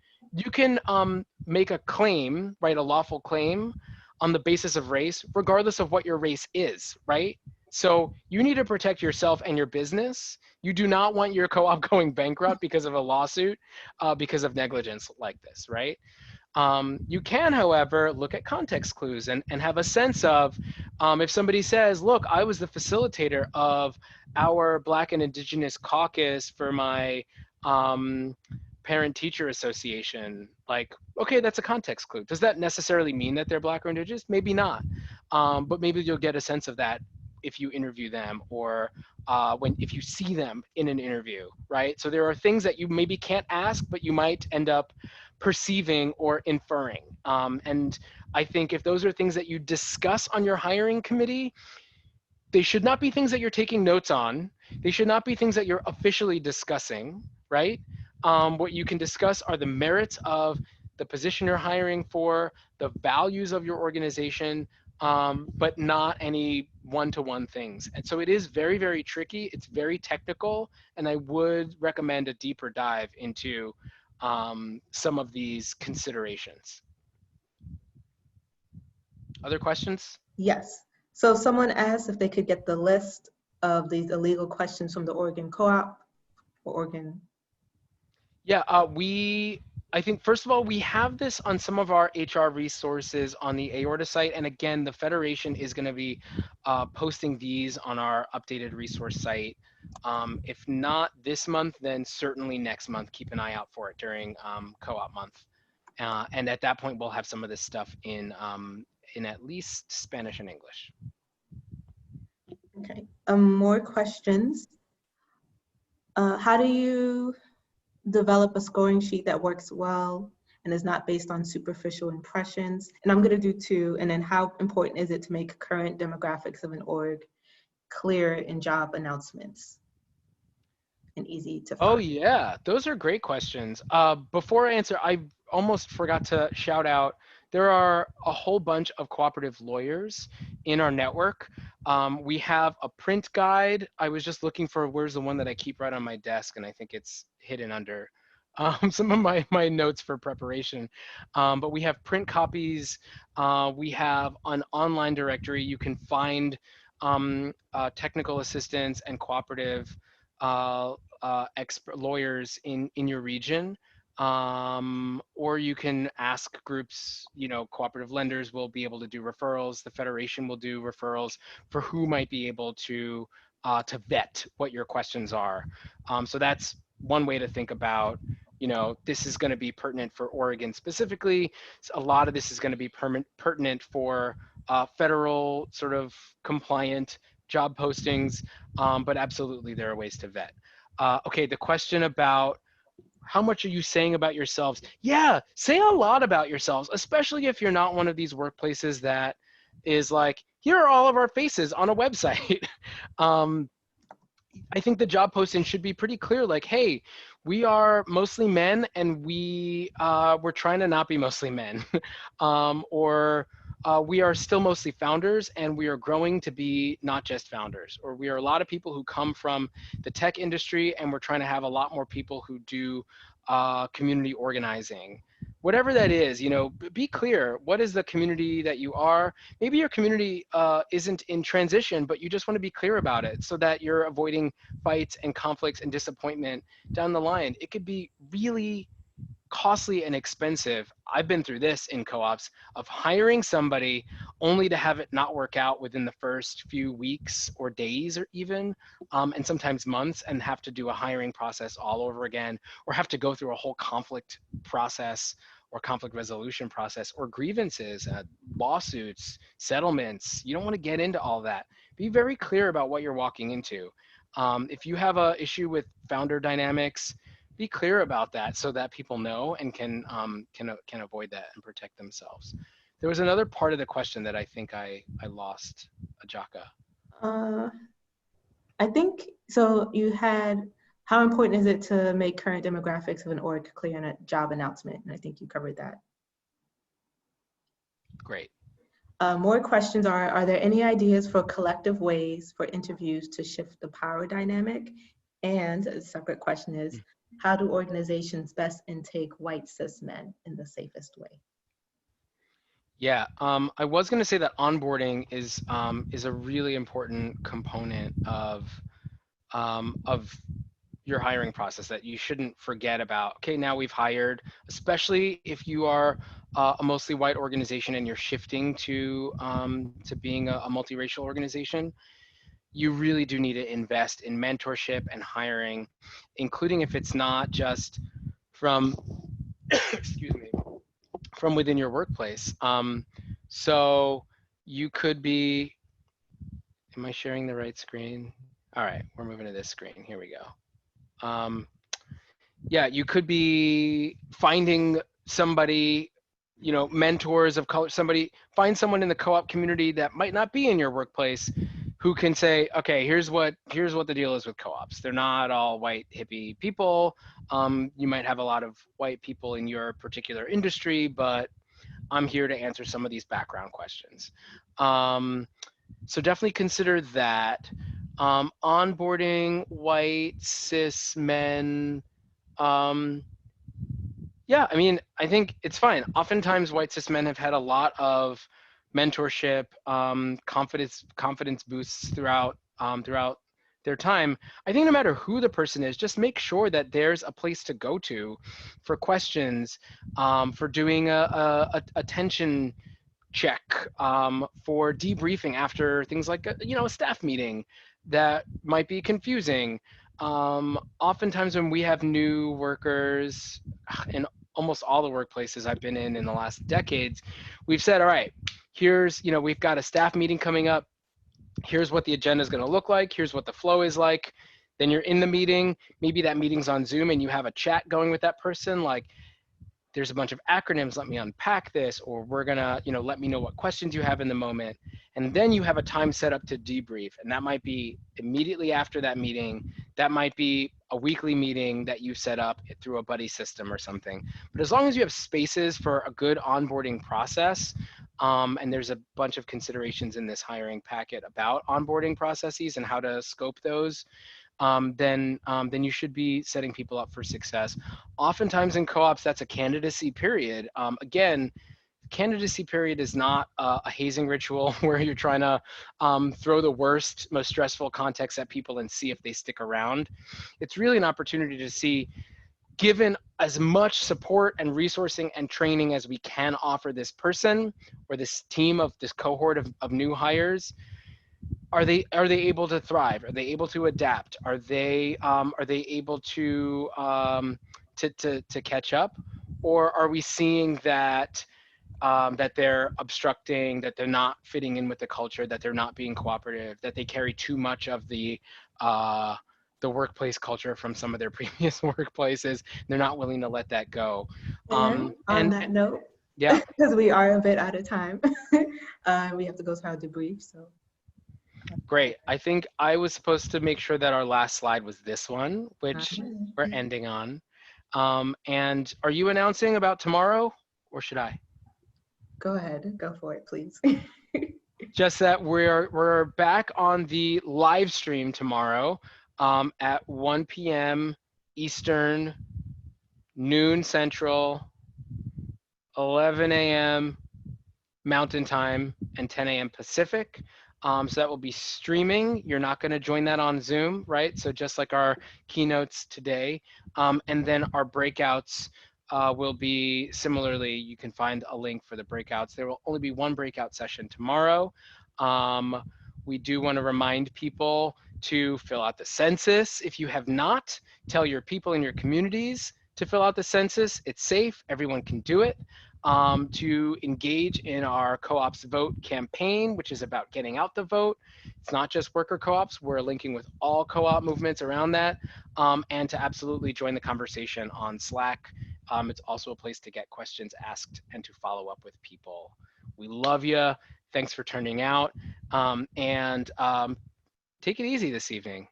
make a claim, right, a lawful claim on the basis of race, regardless of what your race is, right? So you need to protect yourself and your business. You do not want your co-op going bankrupt because of a lawsuit, because of negligence like this, right? You can, however, look at context clues and have a sense of if somebody says, look, I was the facilitator of our Black and Indigenous caucus for my parent-teacher association, like, okay, that's a context clue. Does that necessarily mean that they're Black or Indigenous? Maybe not, but maybe you'll get a sense of that if you interview them or if you see them in an interview, right? So there are things that you maybe can't ask, but you might end up perceiving or inferring. And I think if those are things that you discuss on your hiring committee, they should not be things that you're taking notes on. They should not be things that you're officially discussing, right? What you can discuss are the merits of the position you're hiring for, the values of your organization, but not any one-to-one things. And so it is very, very tricky. It's very technical, and I would recommend a deeper dive into some of these considerations. Other questions? Yes. So someone asked if they could get the list of these illegal questions from the Oregon Co-op or Oregon. Yeah, I think, first of all, we have this on some of our HR resources on the Aorta site. And again, the Federation is going to be posting these on our updated resource site. If not this month, then certainly next month. Keep an eye out for it during co-op month. And at that point, we'll have some of this stuff in at least Spanish and English. Okay, more questions. How do you develop a scoring sheet that works well and is not based on superficial impressions? And I'm gonna do two, and then how important is it to make current demographics of an org clear in job announcements and easy to find? Oh yeah, those are great questions. Before I answer, I almost forgot to shout out, there are a whole bunch of cooperative lawyers in our network. We have a print guide. I was just looking for where's the one that I keep right on my desk, and I think it's hidden under some of my notes for preparation. But we have print copies. We have an online directory. You can find technical assistance and cooperative expert lawyers in your region, or you can ask groups. You know, cooperative lenders will be able to do referrals. The Federation will do referrals for who might be able to vet what your questions are. So that's one way to think about, you know, this is going to be pertinent for Oregon specifically. A lot of this is going to be pertinent for federal sort of compliant job postings, but absolutely there are ways to vet. Okay, the question about how much are you saying about yourselves? Yeah, say a lot about yourselves, especially if you're not one of these workplaces that is like, here are all of our faces on a website. I think the job posting should be pretty clear, like, hey, we are mostly men and we're trying to not be mostly men. We are still mostly founders and we are growing to be not just founders, or we are a lot of people who come from the tech industry and we're trying to have a lot more people who do community organizing. Whatever that is, you know, be clear. What is the community that you are? Maybe your community isn't in transition, but you just want to be clear about it so that you're avoiding fights and conflicts and disappointment down the line. It could be really costly and expensive. I've been through this in co-ops of hiring somebody only to have it not work out within the first few weeks or days or even, and sometimes months, and have to do a hiring process all over again, or have to go through a whole conflict process or conflict resolution process or grievances, lawsuits, settlements. You don't want to get into all that. Be very clear about what you're walking into. If you have an issue with founder dynamics, be clear about that so that people know and can avoid that and protect themselves. There was another part of the question that I think I lost, Ajaka. I think, so you had, how important is it to make current demographics of an org clear in a job announcement? And I think you covered that. Great. More questions are there any ideas for collective ways for interviews to shift the power dynamic? And a separate question is, how do organizations best intake white cis men in the safest way? Yeah, I was going to say that onboarding is a really important component of your hiring process that you shouldn't forget about. Okay, now we've hired, especially if you are a mostly white organization and you're shifting to being a multiracial organization. You really do need to invest in mentorship and hiring, including if it's not just from excuse me, from within your workplace. So you could be, am I sharing the right screen? All right, we're moving to this screen. Here we go. Yeah, you could be finding somebody, you know, mentors of color, find someone in the co-op community that might not be in your workplace who can say, okay, here's what the deal is with co-ops. They're not all white hippie people. You might have a lot of white people in your particular industry, but I'm here to answer some of these background questions. So definitely consider that. Onboarding white cis men. Yeah, I mean, I think it's fine. Oftentimes, white cis men have had a lot of mentorship, confidence boosts throughout their time. I think no matter who the person is, just make sure that there's a place to go to for questions, for doing a attention check, for debriefing after things like a staff meeting that might be confusing. Oftentimes when we have new workers in almost all the workplaces I've been in the last decades, we've said, all right, we've got a staff meeting coming up. Here's what the agenda is going to look like. Here's what the flow is like. Then you're in the meeting. Maybe that meeting's on Zoom and you have a chat going with that person. Like, there's a bunch of acronyms, let me unpack this, or we're gonna, let me know what questions you have in the moment. And then you have a time set up to debrief. And that might be immediately after that meeting. That might be a weekly meeting that you set up through a buddy system or something. But as long as you have spaces for a good onboarding process, and there's a bunch of considerations in this hiring packet about onboarding processes and how to scope those, then you should be setting people up for success. Oftentimes in co-ops, that's a candidacy period. Again, candidacy period is not a hazing ritual where you're trying to throw the worst, most stressful context at people and see if they stick around. It's really an opportunity to see, given as much support and resourcing and training as we can offer this person or this team of this cohort of new hires, are they able to thrive? Are they able to adapt? Are they able to catch up, or are we seeing that that they're obstructing, that they're not fitting in with the culture, that they're not being cooperative, that they carry too much of the workplace culture from some of their previous workplaces? They're not willing to let that go. And on that note, yeah, because we are a bit out of time, we have to go to our debrief. So. Great. I think I was supposed to make sure that our last slide was this one, which we're ending on. And are you announcing about tomorrow, or should I? Go ahead, go for it, please. Just that we're back on the live stream tomorrow at 1 p.m. Eastern, noon Central, 11 a.m. Mountain Time, and 10 a.m. Pacific. So that will be streaming. You're not going to join that on Zoom, right? So just like our keynotes today. And then our breakouts will be similarly, you can find a link for the breakouts. There will only be one breakout session tomorrow. We do want to remind people to fill out the census. If you have not, tell your people in your communities to fill out the census. It's safe, everyone can do it. To engage in our co-ops vote campaign, which is about getting out the vote. It's not just worker co-ops, we're linking with all co-op movements around that, and to absolutely join the conversation on Slack. It's also a place to get questions asked and to follow up with people. We love you. Thanks for turning out, and take it easy this evening.